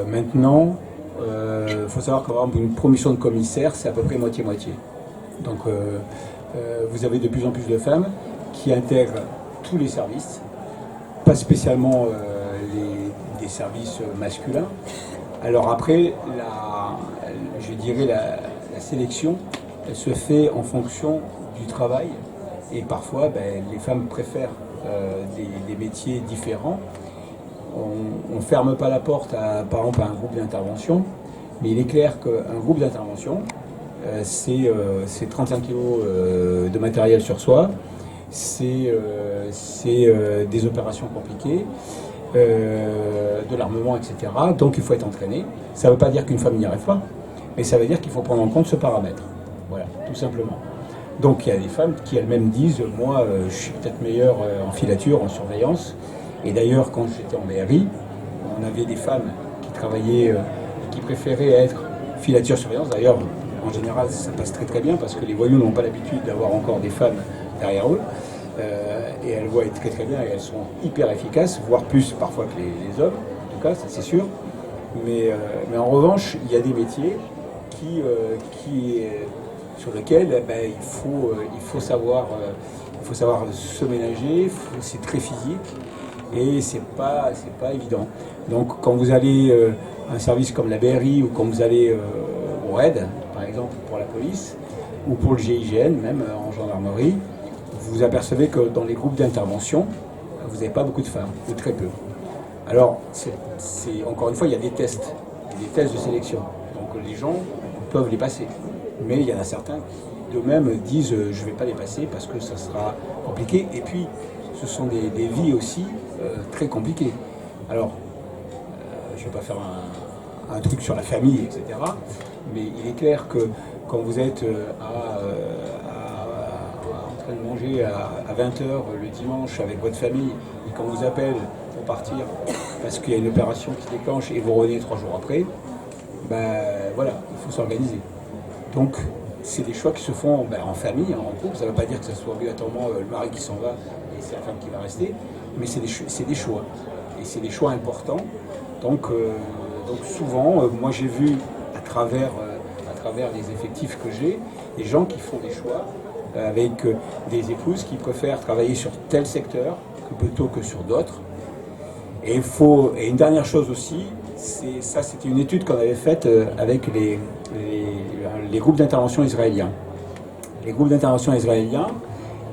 Maintenant, il faut savoir qu'une promotion de commissaire, c'est à peu près moitié-moitié. Donc, vous avez de plus en plus de femmes qui intègrent tous les services, pas spécialement des services masculins. Alors après, je dirais la sélection, elle se fait en fonction du travail, et parfois les femmes préfèrent des métiers différents. On ne ferme pas la porte par exemple à un groupe d'intervention, mais il est clair qu'un groupe d'intervention, c'est 35 kg de matériel sur soi, c'est des opérations compliquées, de l'armement, etc. Donc il faut être entraîné. Ça ne veut pas dire qu'une femme n'y arrive pas, mais ça veut dire qu'il faut prendre en compte ce paramètre. Voilà, tout simplement. Donc il y a des femmes qui elles-mêmes disent « moi je suis peut-être meilleure en filature, en surveillance ». Et d'ailleurs quand j'étais en BRI, on avait des femmes qui travaillaient, qui préféraient être filature surveillance. D'ailleurs, en général, ça passe très très bien parce que les voyous n'ont pas l'habitude d'avoir encore des femmes derrière eux. Et elles voient très très bien et elles sont hyper efficaces, voire plus parfois que les hommes, en tout cas, ça c'est sûr. Mais en revanche, il y a des métiers sur lesquels il faut savoir se ménager, c'est très physique et c'est pas évident. Donc quand vous allez à un service comme la BRI ou quand vous allez au RAID, par exemple pour la police, ou pour le GIGN, même en gendarmerie, vous vous apercevez que dans les groupes d'intervention, vous n'avez pas beaucoup de femmes, ou très peu. Alors, encore une fois, il y a des tests de sélection. Donc les gens peuvent les passer. Mais il y en a certains qui d'eux-mêmes disent je ne vais pas les passer parce que ça sera compliqué. Et puis, ce sont des vies aussi très compliquées. Alors, je ne vais pas faire un truc sur la famille, etc. Mais il est clair que quand vous êtes en train de manger à 20h le dimanche avec votre famille, et qu'on vous appelle pour partir parce qu'il y a une opération qui déclenche et vous revenez 3 jours après, voilà, il faut s'organiser. Donc, c'est des choix qui se font en famille, en couple. Ça ne veut pas dire que ce soit obligatoirement le mari qui s'en va et c'est la femme qui va rester, mais c'est des choix. Et c'est des choix importants. Donc souvent, moi j'ai vu à travers les effectifs que j'ai, des gens qui font des choix avec des épouses qui préfèrent travailler sur tel secteur plutôt que sur d'autres. Et une dernière chose aussi, c'était une étude qu'on avait faite avec les groupes d'intervention israéliens. Les groupes d'intervention israéliens,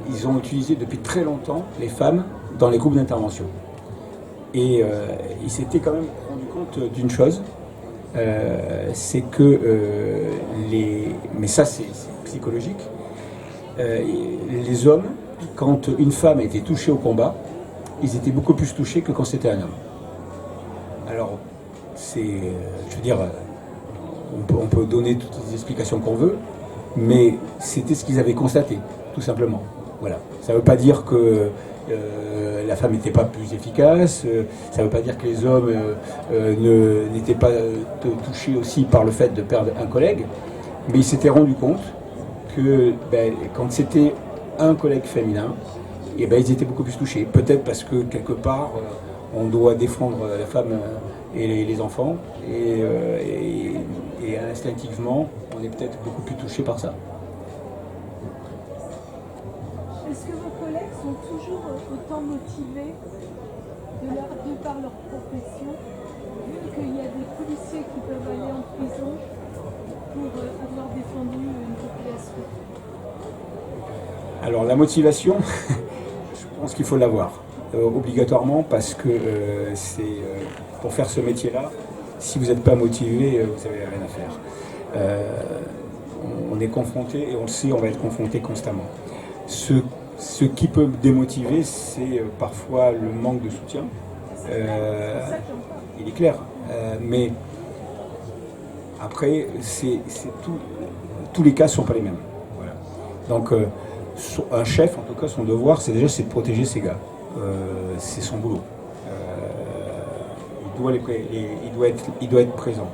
ils ont utilisé depuis très longtemps les femmes dans les groupes d'intervention. Et ils s'étaient quand même rendu compte d'une chose, c'est que mais ça c'est psychologique, les hommes, quand une femme était touchée au combat, ils étaient beaucoup plus touchés que quand c'était un homme. Alors, je veux dire, on peut donner toutes les explications qu'on veut, mais c'était ce qu'ils avaient constaté, tout simplement. Voilà. Ça ne veut pas dire que la femme n'était pas plus efficace, ça ne veut pas dire que les hommes n'étaient pas touchés aussi par le fait de perdre un collègue, mais ils s'étaient rendus compte que quand c'était un collègue féminin, ils étaient beaucoup plus touchés. Peut-être parce que quelque part, on doit défendre la femme et les enfants, et instinctivement, on est peut-être beaucoup plus touché par ça. Est-ce que vos collègues sont toujours autant motivés de par leur profession, vu qu'il y a des policiers qui peuvent aller en prison pour avoir défendu une population? Alors la motivation, je pense qu'il faut l'avoir obligatoirement parce que pour faire ce métier-là, si vous n'êtes pas motivé, vous n'avez rien à faire. On est confronté, et on le sait, on va être confronté constamment. Ce qui peut démotiver, c'est parfois le manque de soutien. Il est clair. Mais après, tous les cas ne sont pas les mêmes. Voilà. Donc, un chef, en tout cas, son devoir, c'est de protéger ses gars. C'est son boulot. Il doit être présent.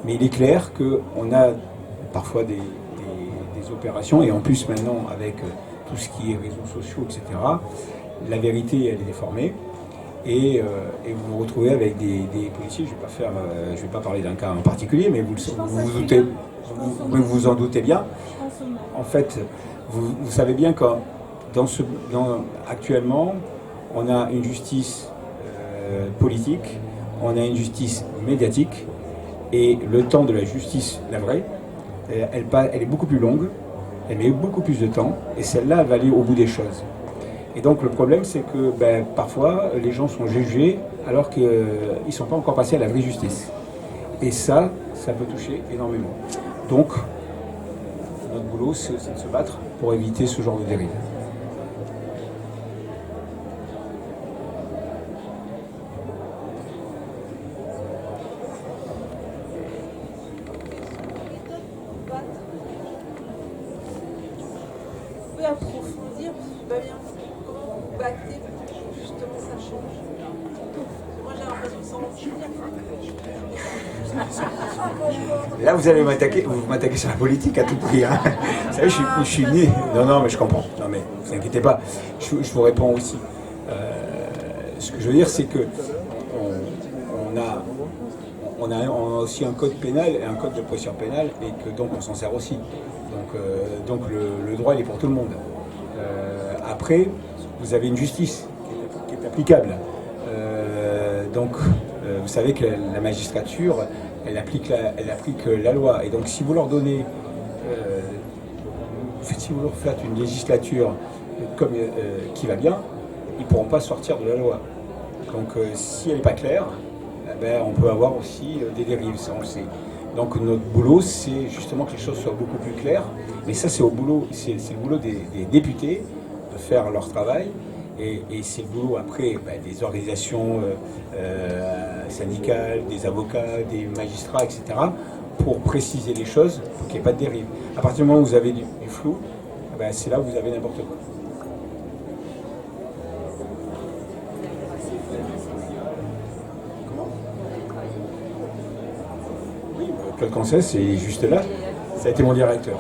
Mais il est clair qu'on a parfois des opérations, et en plus maintenant avec tout ce qui est réseaux sociaux, etc., la vérité, elle est déformée, et vous vous retrouvez avec des policiers. Je vais pas parler d'un cas en particulier, mais vous en doutez bien. En fait, vous savez bien que actuellement, on a une justice politique, on a une justice médiatique, et le temps de la justice, la vraie, elle est beaucoup plus longue, elle met beaucoup plus de temps, et celle-là, elle va aller au bout des choses. Et donc le problème, c'est que parfois, les gens sont jugés alors qu'ils ne sont pas encore passés à la vraie justice. Et ça peut toucher énormément. Donc, notre boulot, c'est aussi de se battre pour éviter ce genre de dérive. Vous pouvez approfondir, je ne sais pas bien comment vous battez pour que justement ça change. Moi j'ai l'impression que ça empire. Là, vous allez m'attaquer, vous m'attaquez sur la politique à tout prix. Hein. Vous savez, je suis né. Non, mais je comprends. Non, mais vous inquiétez pas. Je vous réponds aussi. Ce que je veux dire, c'est que on a aussi un code pénal et un code de procédure pénale, et que donc on s'en sert aussi. Donc le droit, il est pour tout le monde. Après, vous avez une justice qui est applicable. Vous savez que la magistrature, elle applique la loi. Et donc, si vous leur donnez, si vous leur faites une législature qui va bien, ils ne pourront pas sortir de la loi. Donc, si elle n'est pas claire, on peut avoir aussi des dérives, ça on le sait. Donc, notre boulot, c'est justement que les choses soient beaucoup plus claires. Mais ça, c'est le boulot des députés de faire leur travail. Et c'est le boulot après des organisations syndicales, des avocats, des magistrats, etc. pour préciser les choses, pour qu'il n'y ait pas de dérive. À partir du moment où vous avez du flou, c'est là où vous avez n'importe quoi. Oui, Claude Cancès, c'est juste là. Ça a été mon directeur.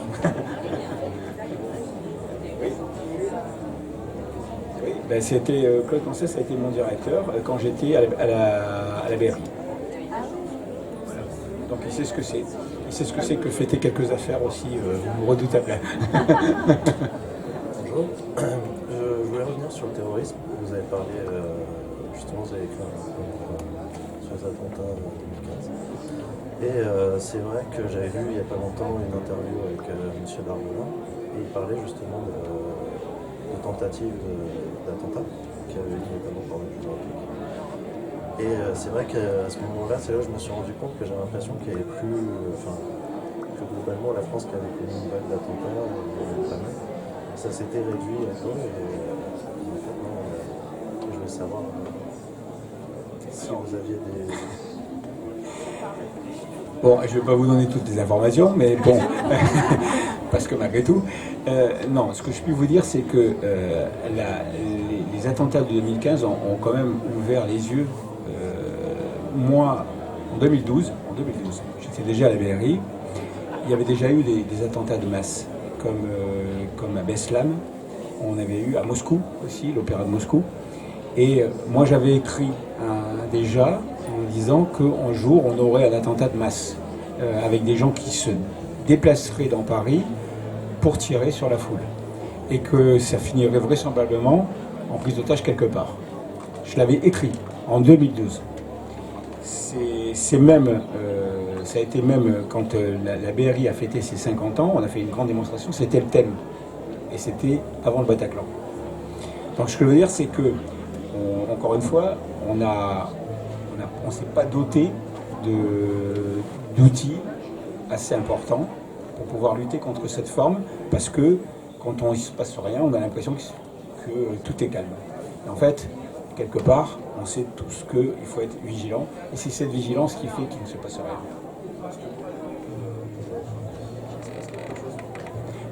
Claude Cancès a été mon directeur quand j'étais à la BRI. Voilà. Donc il sait ce que c'est. Il sait ce que c'est que fêter quelques affaires aussi redoutables. Bonjour. Je voulais revenir sur le terrorisme. Vous avez parlé, justement, vous avez écrit un rapport sur les attentats en 2015. Et c'est vrai que j'avais vu il n'y a pas longtemps une interview avec M. Darmanin, et il parlait justement de tentatives d'attentat qui avait été notamment par le juge République. Et c'est vrai qu'à ce moment-là, c'est là où je me suis rendu compte que j'avais l'impression qu'il n'y avait plus, que globalement la France qui avait connu une vague d'attentats, ça s'était réduit un peu. Et maintenant, je voulais savoir si vous aviez des... Bon, je ne vais pas vous donner toutes les informations, mais bon, parce que malgré tout, non, ce que je puis vous dire, c'est que les attentats de 2015 ont quand même ouvert les yeux. Moi, en 2012, j'étais déjà à la BRI, il y avait déjà eu des attentats de masse, comme à Beslan, on avait eu à Moscou aussi, l'opéra de Moscou, et moi j'avais écrit déjà en disant qu'un jour on aurait un attentat de masse, avec des gens qui se déplaceraient dans Paris pour tirer sur la foule, et que ça finirait vraisemblablement en prise d'otage quelque part. Je l'avais écrit en 2012. Ça a été même quand la BRI a fêté ses 50 ans, on a fait une grande démonstration, c'était le thème. Et c'était avant le Bataclan. Donc ce que je veux dire, c'est que, encore une fois, on ne s'est pas doté d'outils assez importants pour pouvoir lutter contre cette forme, parce que quand il ne se passe rien, on a l'impression que tout est calme. Et en fait, quelque part, on sait tous qu'il faut être vigilant, et c'est cette vigilance qui fait qu'il ne se passe rien.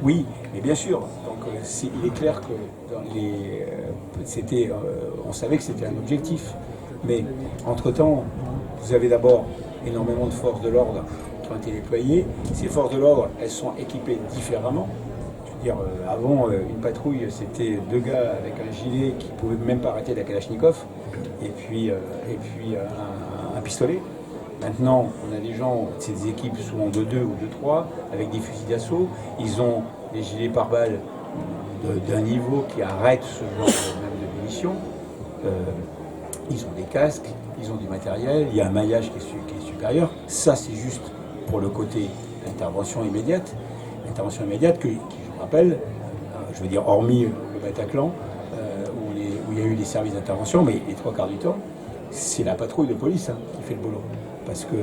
Oui, mais bien sûr. Donc, il est clair que on savait que c'était un objectif, mais entre-temps, vous avez d'abord énormément de forces de l'ordre qui ont été déployées. Ces forces de l'ordre, elles sont équipées différemment. Avant, une patrouille, c'était 2 gars avec un gilet qui ne pouvaient même pas arrêter la Kalachnikov, et puis un pistolet. Maintenant, on a des gens, c'est des équipes souvent de 2 ou de 3, avec des fusils d'assaut. Ils ont des gilets pare-balles d'un niveau qui arrête ce genre de munitions. Ils ont des casques, ils ont du matériel, il y a un maillage qui est supérieur. Ça, c'est juste pour le côté intervention immédiate. Intervention immédiate qui, je rappelle, je veux dire hormis le Bataclan, où il y a eu des services d'intervention, mais les 3 quarts du temps, c'est la patrouille de police qui fait le boulot. Parce que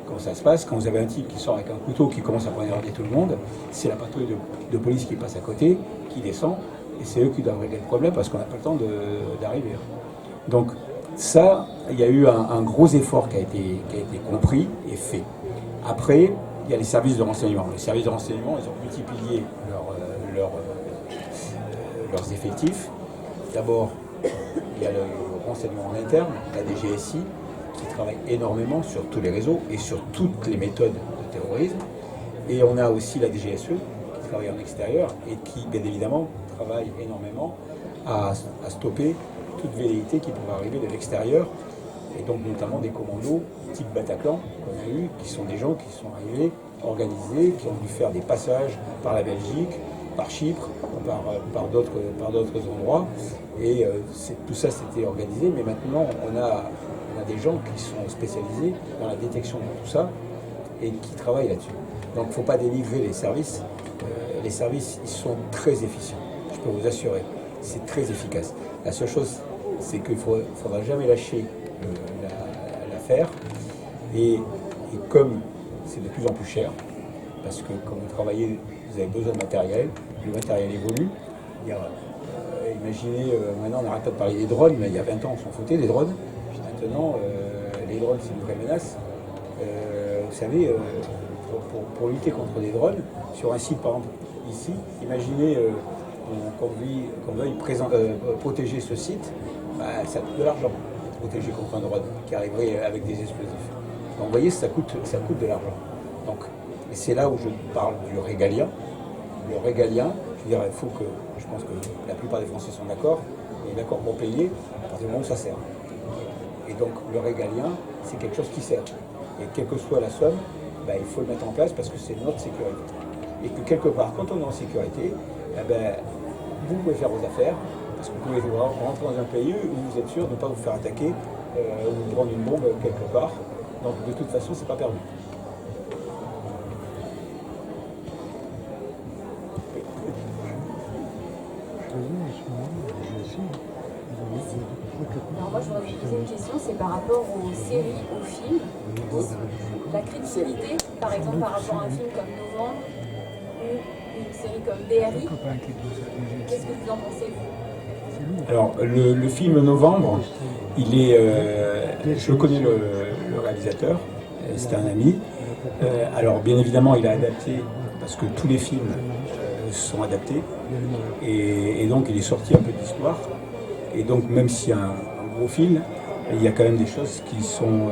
quand ça se passe, quand vous avez un type qui sort avec un couteau, qui commence à poignarder tout le monde, c'est la patrouille de police qui passe à côté, qui descend, et c'est eux qui doivent régler le problème parce qu'on n'a pas le temps d'arriver. Donc ça, il y a eu un gros effort qui a été compris et fait. Après, il y a les services de renseignement. Les services de renseignement, ils ont multiplié leurs effectifs. D'abord, il y a le renseignement en interne, la DGSI, qui travaille énormément sur tous les réseaux et sur toutes les méthodes de terrorisme. Et on a aussi la DGSE qui travaille en extérieur et qui, bien évidemment, travaille énormément à stopper toute velléité qui pourrait arriver de l'extérieur, et donc notamment des commandos type Bataclan qu'on a eu, qui sont des gens qui sont arrivés, organisés, qui ont dû faire des passages par la Belgique, par Chypre, par d'autres endroits, et tout ça c'était organisé, mais maintenant on a des gens qui sont spécialisés dans la détection de tout ça et qui travaillent là-dessus. Donc il ne faut pas dénigrer les services. Les services, ils sont très efficients, je peux vous assurer. C'est très efficace. La seule chose, c'est qu'il ne faudra jamais lâcher l'affaire. Et comme c'est de plus en plus cher, parce que quand vous travaillez, vous avez besoin de matériel, le matériel évolue. Imaginez, maintenant on n'arrête pas de parler des drones, mais il y a 20 ans on s'en foutait des drones. Puis maintenant, les drones c'est une vraie menace. Vous savez, pour lutter contre des drones, sur un site par exemple ici, imaginez qu'on veuille protéger ce site, ça coûte de l'argent, protéger contre un drone qui arriverait avec des explosifs. Donc vous voyez, ça coûte de l'argent. Donc, et c'est là où je parle du régalien. Le régalien, je veux dire, je pense que la plupart des Français sont d'accord, et d'accord pour payer, à partir du moment où ça sert. Et donc le régalien, c'est quelque chose qui sert. Et quelle que soit la somme, il faut le mettre en place parce que c'est notre sécurité. Et que quelque part, quand on est en sécurité, vous pouvez faire vos affaires, parce que vous pouvez rentrer dans un pays où vous êtes sûr de ne pas vous faire attaquer ou prendre une bombe quelque part. Donc de toute façon, c'est pas perdu. Alors moi je voudrais vous poser une question, c'est par rapport aux séries, aux films, la crédibilité, par exemple par rapport à un film comme Novembre ou une série comme BRI, qu'est-ce que vous en pensez vous? Alors le film Novembre, il est, je connais le réalisateur, c'est un ami. Alors bien évidemment il a adapté, parce que tous les films sont adaptés, et donc il est sorti un peu d'histoire. Et donc même s'il y a un gros film, il y a quand même des choses qui sont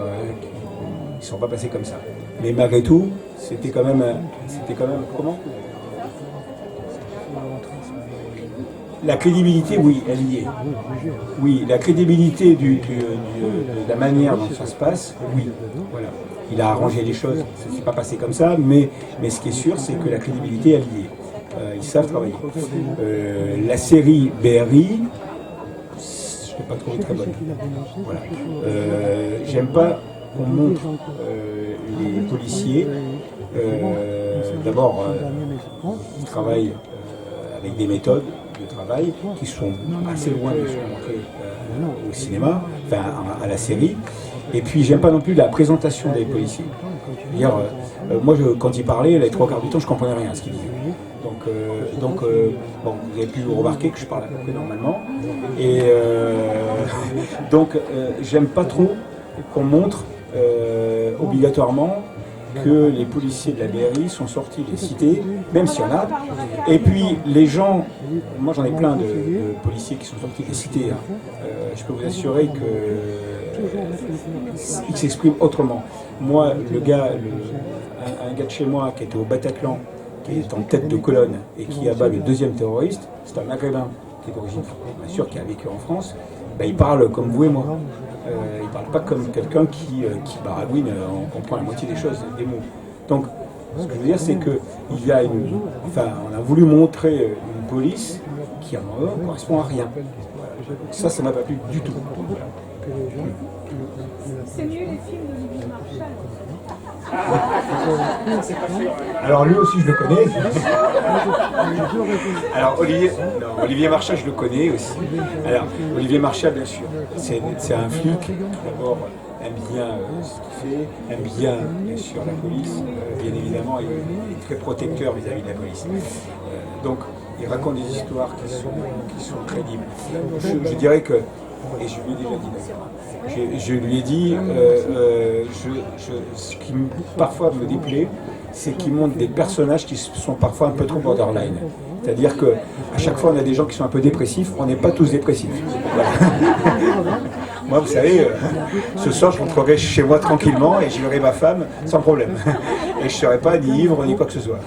pas passées comme ça. Mais malgré tout, c'était quand même comment? La crédibilité, oui, elle y est. Oui, la crédibilité de la manière dont ça se passe, oui. Voilà. Il a arrangé les choses, ça ne s'est pas passé comme ça, mais ce qui est sûr, c'est que la crédibilité, elle y est. Ils savent travailler. La série BRI, je n'ai pas trouvé très bonne. Voilà. J'aime pas qu'on montre les policiers. D'abord, ils travaillent avec des méthodes de travail qui sont assez loin de ce qu'on montrait au cinéma, enfin à la série. Et puis j'aime pas non plus la présentation des policiers. Moi, quand ils parlaient, les trois quarts du temps, je comprenais rien à ce qu'ils disaient. Donc, bon, vous avez pu remarquer que je parle à peu près normalement. Et donc, j'aime pas trop qu'on montre obligatoirement que les policiers de la BRI sont sortis des cités, même s'il y en a. Et puis, les gens, moi j'en ai plein de policiers qui sont sortis des cités. Je peux vous assurer qu'ils s'expriment autrement. Moi, un gars de chez moi qui était au Bataclan, qui est en tête de colonne et qui abat le deuxième terroriste, c'est un Maghrébin qui est d'origine, bien sûr, qui a vécu en France. Il parle comme vous et moi. Il ne parle pas comme quelqu'un qui baragouine, on comprend la moitié des choses, des mots. Donc, ce que je veux dire, c'est qu'il y a on a voulu montrer une police qui, en ne correspond à rien. Ça ne m'a pas plu du tout. C'est mieux les films d'Olivier Marchal. Alors lui aussi je le connais. Alors Olivier Marchal je le connais aussi. Alors Olivier Marchal bien sûr, c'est un flic qui d'abord aime bien ce qu'il fait, aime bien sûr la police, bien évidemment il est très protecteur vis-à-vis de la police. Donc il raconte des histoires qui sont crédibles. Je dirais que, et je lui ai déjà dit d'ailleurs, je lui ai dit, ce qui parfois me déplaît, c'est qu'il montre des personnages qui sont parfois un peu trop borderline. C'est-à-dire qu'à chaque fois, on a des gens qui sont un peu dépressifs, on n'est pas tous dépressifs. Voilà. Moi, vous savez, ce soir, je rentrerai chez moi tranquillement et je verrai ma femme sans problème. Et je ne serai pas ni ivre ni quoi que ce soit.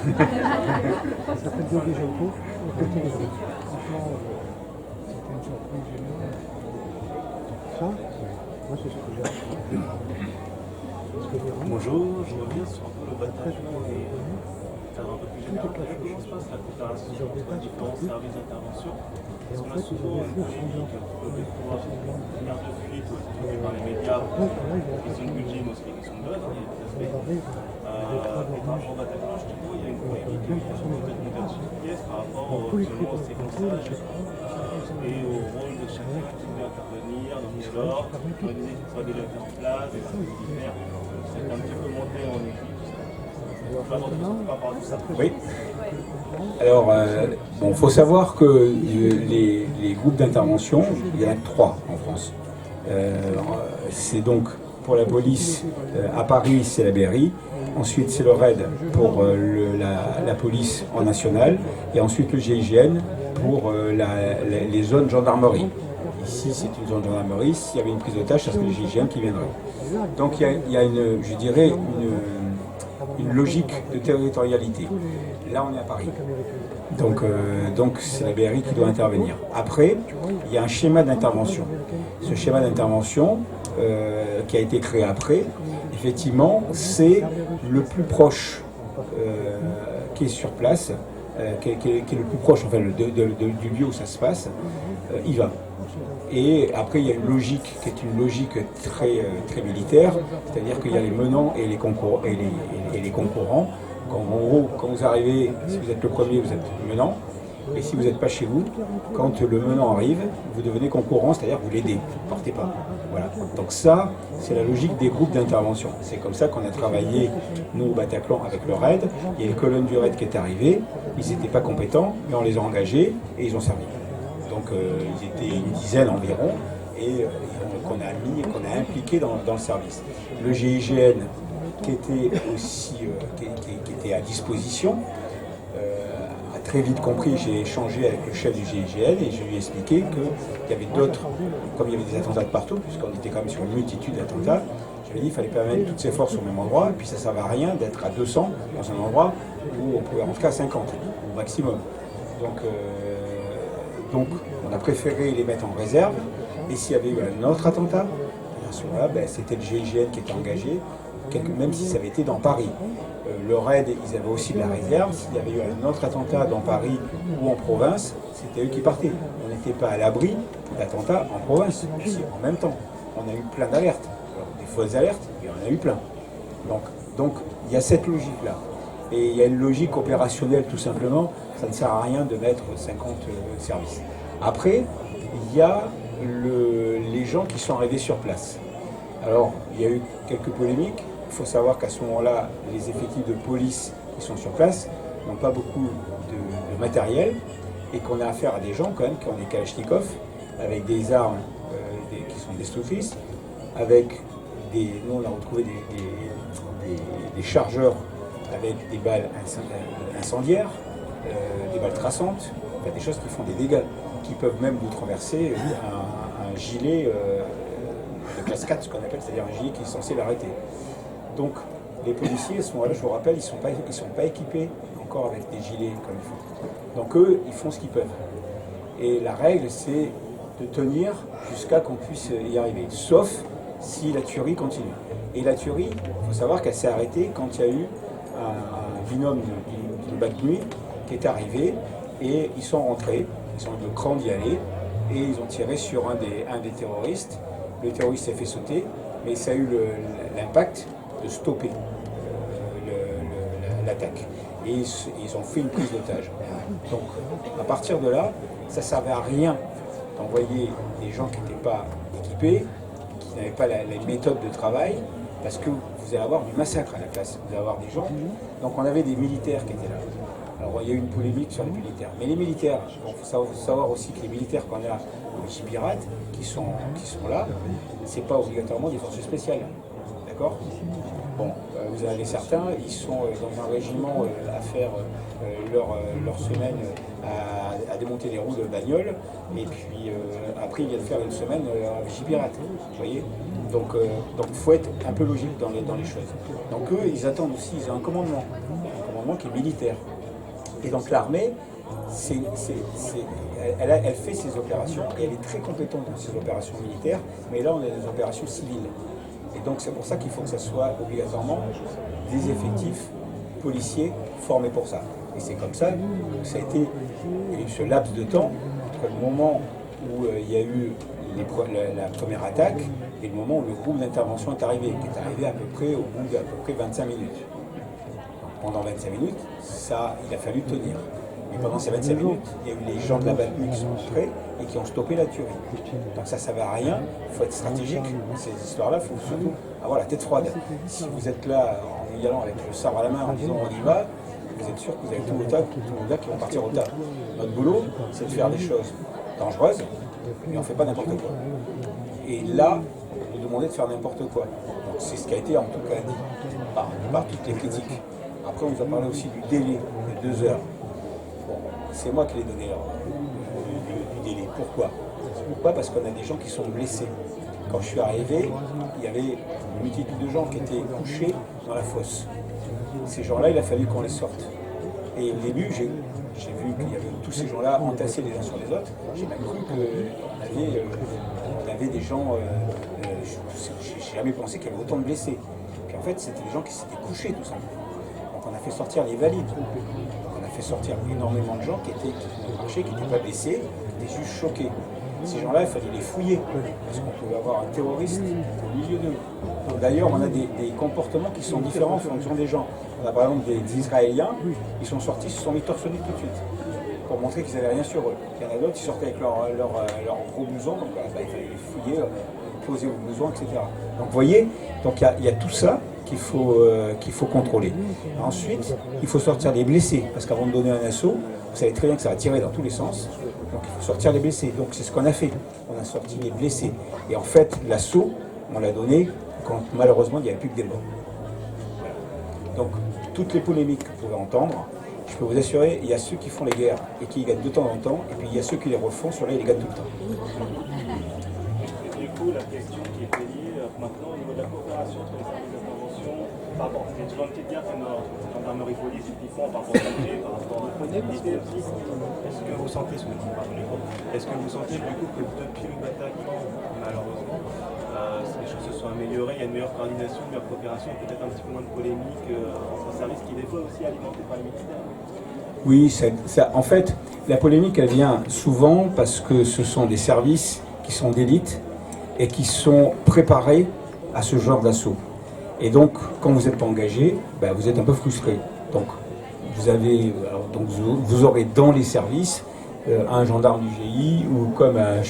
Bonjour, je reviens sur le bataillon et faire un peu plus général. Comment se passe la coopération entre différents services d'intervention? Parce qu'on a souvent une polémique, des fois, première de fuite, aussi par les médias, question de budget, mais aussi question de dot, il y a des aspects. Et par rapport au bataillon, justement, il y a une polémique sur le peut-être monter sur une pièce par rapport justement au séquençage et au rôle de chacun qui pouvait intervenir, dans quel ordre, organiser qu'il soit déjà en place, des services militaires. C'est un petit peu monté en équipe. Oui. Alors, bon, faut savoir que les groupes d'intervention, il y en a 3 en France. C'est donc pour la police, à Paris, c'est la BRI. Ensuite, c'est le RAID pour la police en national. Et ensuite, le GIGN pour les zones gendarmerie. Ici, c'est une zone gendarmerie. S'il y avait une prise d'otage, ça serait le GIGN qui viendrait. Donc, il y a une, je dirais, une logique de territorialité. Là, on est à Paris. Donc c'est la BRI qui doit intervenir. Après, il y a un schéma d'intervention. Ce schéma d'intervention, qui a été créé après, effectivement, c'est le plus proche qui est sur place, qui est le plus proche enfin, du lieu où ça se passe, y va. Et après, il y a une logique qui est une logique très militaire, c'est-à-dire qu'il y a les menants et les concurrents. En gros, quand vous arrivez, si vous êtes le premier, vous êtes menant. Et si vous n'êtes pas chez vous, quand le menant arrive, vous devenez concurrent, c'est-à-dire vous l'aidez, vous ne partez pas. Voilà. Donc ça, c'est la logique des groupes d'intervention. C'est comme ça qu'on a travaillé, nous, au Bataclan, avec le RAID. Il y a une colonne du RAID qui est arrivée, ils n'étaient pas compétents, mais on les a engagés et ils ont servi. Donc ils étaient une dizaine environ, et qu'on a impliqués dans le service. Le GIGN, qui était aussi qui était à disposition, a très vite compris. J'ai échangé avec le chef du GIGN et je lui ai expliqué qu'il y avait d'autres, comme il y avait des attentats de partout, puisqu'on était quand même sur une multitude d'attentats, je lui ai dit qu'il fallait pas mettre toutes ses forces au même endroit, et puis ça ne servait à rien d'être à 200 dans un endroit où on pouvait en tout cas 50 au maximum. Donc on a préféré les mettre en réserve, et s'il y avait eu un autre attentat, à ce moment-là, c'était le GIGN qui était engagé, même si ça avait été dans Paris. Le RAID, ils avaient aussi de la réserve. S'il y avait eu un autre attentat dans Paris ou en province, c'était eux qui partaient. On n'était pas à l'abri d'attentats en province, aussi, en même temps. On a eu plein d'alertes. Des fausses alertes, il y en a eu plein. Donc il y a cette logique-là. Et il y a une logique opérationnelle, tout simplement. Ça ne sert à rien de mettre 50 services. Après, il y a les gens qui sont arrivés sur place. Alors, il y a eu quelques polémiques. Il faut savoir qu'à ce moment-là, les effectifs de police qui sont sur place n'ont pas beaucoup de matériel, et qu'on a affaire à des gens quand même qui ont des kalachnikovs, avec des armes qui sont destructrices, avec nous on a retrouvé des chargeurs avec des balles incendiaires, des balles traçantes, des choses qui font des dégâts, qui peuvent même vous traverser un gilet de classe 4, ce qu'on appelle, c'est-à-dire un gilet qui est censé l'arrêter. Donc les policiers, à ce moment-là, je vous rappelle, ils ne sont pas équipés encore avec des gilets comme il faut. Donc eux, ils font ce qu'ils peuvent. Et la règle, c'est de tenir jusqu'à qu'on puisse y arriver, sauf si la tuerie continue. Et la tuerie, il faut savoir qu'elle s'est arrêtée quand il y a eu un binôme d'une batte nuit qui est arrivé, et ils sont rentrés, ils ont eu le cran d'y aller, et ils ont tiré sur un des terroristes. Le terroriste s'est fait sauter, mais ça a eu l'impact de stopper l'attaque. Et ils ont fait une prise d'otage. Donc, à partir de là, ça ne servait à rien d'envoyer des gens qui n'étaient pas équipés, qui n'avaient pas les méthodes de travail, parce que vous allez avoir du massacre à la place. Vous allez avoir des gens. Donc, on avait des militaires qui étaient là. Alors, il y a eu une polémique sur les militaires. Mais les militaires, il faut savoir aussi que les militaires qu'on a au Vigipirate, qui sont là, ce n'est pas obligatoirement des forces spéciales. D'accord ? Bon, vous en avez certains, ils sont dans un régiment à faire leur semaine à démonter les roues de bagnole, et puis après il vient de faire une semaine à Vigipirate, vous voyez. Donc il faut être un peu logique dans les choses. Donc eux, ils attendent aussi, ils ont un commandement qui est militaire. Et donc l'armée, elle fait ses opérations, et elle est très compétente dans ses opérations militaires, mais là on a des opérations civiles. Et donc c'est pour ça qu'il faut que ça soit obligatoirement des effectifs policiers formés pour ça. Et c'est comme ça que ça a été, il y a eu ce laps de temps entre le moment où il y a eu la première attaque et le moment où le groupe d'intervention est arrivé, qui est arrivé à peu près au bout d'à peu près 25 minutes. Donc, pendant 25 minutes, ça, il a fallu tenir. Mais pendant ces 25 minutes, il y a eu les gens de la BATMU qui sont entrés et qui ont stoppé la tuerie. Donc ça ne servait à rien, il faut être stratégique. Ces histoires-là, il faut surtout avoir la tête froide. Si vous êtes là en y allant avec le sabre à la main en disant on y va, vous êtes sûr que vous avez tous vos gars qui vont partir au tas. Notre boulot, c'est de faire des choses dangereuses, mais on ne fait pas n'importe quoi. Et là, on nous demandait de faire n'importe quoi. Donc c'est ce qui a été en tout cas dit par toutes les critiques. Après, on nous a parlé aussi du délai de 2 heures. Bon, c'est moi qui l'ai donné du délai. Pourquoi ? Parce qu'on a des gens qui sont blessés. Quand je suis arrivé, il y avait une multitude de gens qui étaient couchés dans la fosse. Ces gens-là, il a fallu qu'on les sorte. Et au début, j'ai vu qu'il y avait tous ces gens-là entassés les uns sur les autres. J'ai même cru qu'on avait des gens... j'ai jamais pensé qu'il y avait autant de blessés. Puis en fait, c'était des gens qui s'étaient couchés, tout simplement. Donc on a fait sortir les valides. Donc on a fait sortir énormément de gens qui étaient couchés, qui n'étaient pas blessés, qui étaient juste choqués. Ces gens-là, il fallait les fouiller, parce qu'on pouvait avoir un terroriste au milieu d'eux. D'ailleurs, on a des comportements qui sont différents en fonction des gens. On a par exemple des Israéliens, ils sont sortis, ils se sont mis torse nu tout de suite, pour montrer qu'ils n'avaient rien sur eux. Il y en a d'autres qui sortaient avec leur gros blouson, donc il fallait les fouiller, poser vos blousons, etc. Donc vous voyez, il y a tout ça qu'il faut contrôler. Ensuite, il faut sortir les blessés, parce qu'avant de donner un assaut, vous savez très bien que ça va tirer dans tous les sens. Donc il faut sortir les blessés. Donc c'est ce qu'on a fait. On a sorti les blessés. Et en fait, l'assaut, on l'a donné quand malheureusement il n'y avait plus que des morts. Donc toutes les polémiques que vous pouvez entendre, je peux vous assurer, il y a ceux qui font les guerres et qui y gagnent de temps en temps, et puis il y a ceux qui les refont, sur là ils les gagnent tout le temps. Et du coup, la question qui est liée maintenant au niveau de la coopération entre les services d'intervention, par rapport, il y a toujours une petite gaffe entre gendarmerie police qui font par rapport à l'IG, par rapport à l'unité aussi. Est-ce que vous sentez, est-ce que vous sentez du coup que depuis le Bataclan, malheureusement, les choses se sont améliorées, il y a une meilleure coordination, une meilleure coopération, peut-être un petit peu moins de polémique entre services qui des fois aussi alimentés par les militaires? Oui, en fait, la polémique elle vient souvent parce que ce sont des services qui sont d'élite et qui sont préparés à ce genre d'assaut. Et donc, quand vous n'êtes pas engagé, vous êtes un peu frustré. Donc, vous aurez dans les services un gendarme du GI ou comme un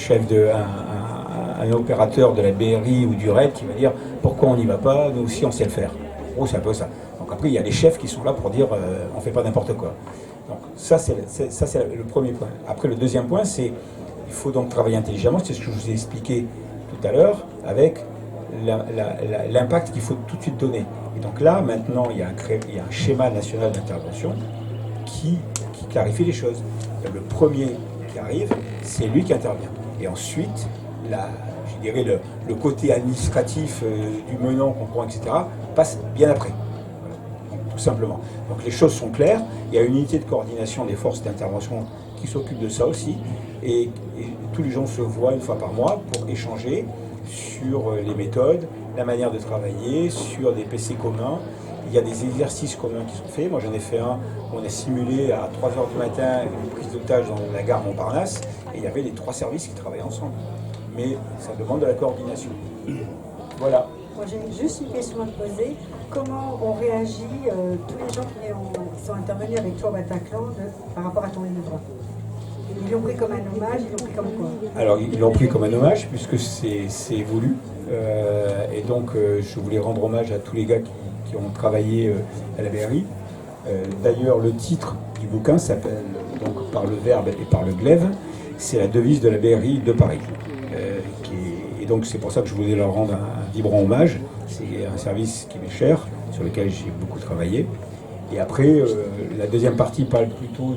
un opérateur de la BRI ou du RAID qui va dire pourquoi on n'y va pas, nous aussi on sait le faire. En gros, c'est un peu ça. Donc après, il y a les chefs qui sont là pour dire on ne fait pas n'importe quoi. Donc ça, c'est le premier point. Après, le deuxième point, c'est il faut donc travailler intelligemment. C'est ce que je vous ai expliqué tout à l'heure avec l'impact qu'il faut tout de suite donner. Et donc là, maintenant, il y a un schéma national d'intervention qui clarifie les choses. Le premier qui arrive, c'est lui qui intervient. Et ensuite, je dirais le côté administratif du menant qu'on prend, etc., passe bien après. Voilà. Donc, tout simplement. Donc les choses sont claires. Il y a une unité de coordination des forces d'intervention qui s'occupe de ça aussi. Et tous les gens se voient une fois par mois pour échanger sur les méthodes, la manière de travailler, sur des PC communs. Il y a des exercices communs qui sont faits. Moi, j'en ai fait un où on a simulé à 3h du matin une prise d'otage dans la gare Montparnasse et il y avait les 3 services qui travaillaient ensemble. Mais ça demande de la coordination. Voilà. Moi, j'ai juste une question à te poser. Comment ont réagi tous les gens qui sont intervenus avec toi au Bataclan par rapport à ton livre? Ils l'ont pris comme un hommage, ils l'ont pris comme quoi? Alors, ils l'ont pris comme un hommage puisque c'est voulu. Et donc, je voulais rendre hommage à tous les gars qui ont travaillé à la BRI. D'ailleurs, le titre du bouquin s'appelle donc Par le verbe et par le glaive. C'est la devise de la BRI de Paris. Et donc, c'est pour ça que je voulais leur rendre un vibrant hommage. C'est un service qui m'est cher, sur lequel j'ai beaucoup travaillé. Et après, la deuxième partie parle plutôt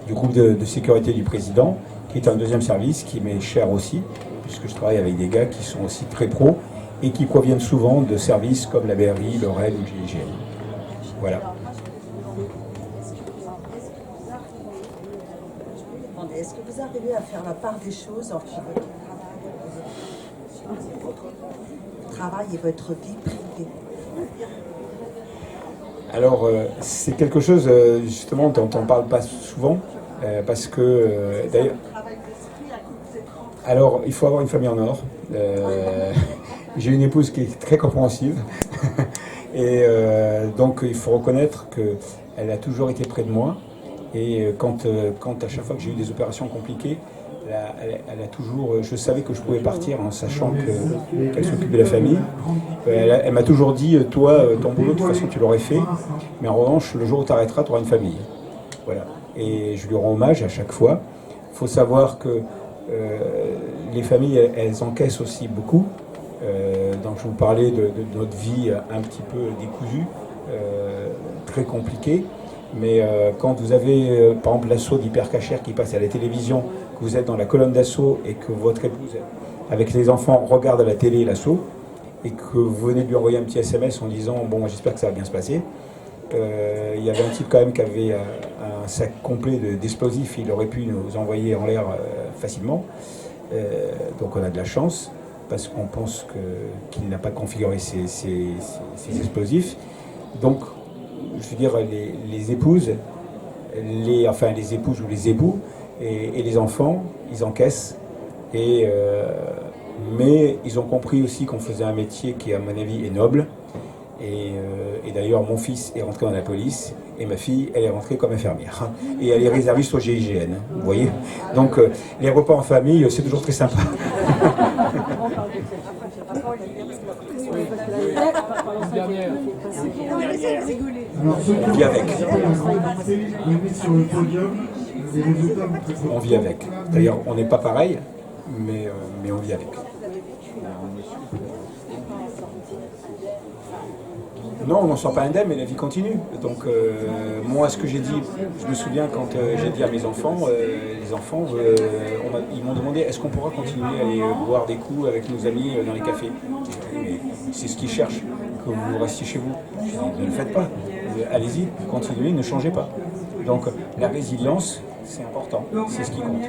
du groupe de sécurité du président, qui est un deuxième service qui m'est cher aussi, puisque je travaille avec des gars qui sont aussi très pros et qui proviennent souvent de services comme la BRI, le RAID ou le GIGN. Voilà. Est-ce que vous arrivez à faire la part des choses entre votre travail et votre vie privée? Alors, c'est quelque chose, justement, dont on ne parle pas souvent, parce que, d'ailleurs... Alors, il faut avoir une famille en or. J'ai une épouse qui est très compréhensive, et donc il faut reconnaître qu'elle a toujours été près de moi, et quand à chaque fois que j'ai eu des opérations compliquées, elle a toujours, je savais que je pouvais partir en sachant qu'elle s'occupe de la famille. Elle m'a toujours dit, toi, ton boulot, de toute façon, tu l'aurais fait, mais en revanche, le jour où tu arrêteras, tu auras une famille. Voilà. Et je lui rends hommage à chaque fois. Il faut savoir que les familles, elles encaissent aussi beaucoup. Donc je vous parlais de notre vie un petit peu décousue, très compliquée. Mais quand vous avez, par exemple, l'assaut d'hypercachère qui passe à la télévision, que vous êtes dans la colonne d'assaut et que votre épouse, avec les enfants, regarde à la télé l'assaut, et que vous venez de lui envoyer un petit SMS en disant « bon, j'espère que ça va bien se passer », il y avait un type quand même qui avait un sac complet d'explosifs, il aurait pu nous envoyer en l'air facilement. Donc on a de la chance, parce qu'on pense qu'il n'a pas configuré ces explosifs. Donc, je veux dire, les épouses, les épouses ou les époux et les enfants, ils encaissent. Mais ils ont compris aussi qu'on faisait un métier qui, à mon avis, est noble. Et d'ailleurs, mon fils est rentré dans la police et ma fille, elle est rentrée comme infirmière. Et elle est réserviste au GIGN, vous voyez. Donc, les repas en famille, c'est toujours très sympa. On vit avec. On vit avec. D'ailleurs, on n'est pas pareil, mais on vit avec. Non, on n'en sort pas indemne, mais la vie continue. Donc, moi, ce que j'ai dit, je me souviens quand j'ai dit à mes enfants, les enfants, ils m'ont demandé est-ce qu'on pourra continuer à aller boire des coups avec nos amis dans les cafés. Mais c'est ce qu'ils cherchent, que vous restiez chez vous. Ne le faites pas. Allez-y, continuez, ne changez pas. Donc, la résilience, c'est important, c'est ce qui compte.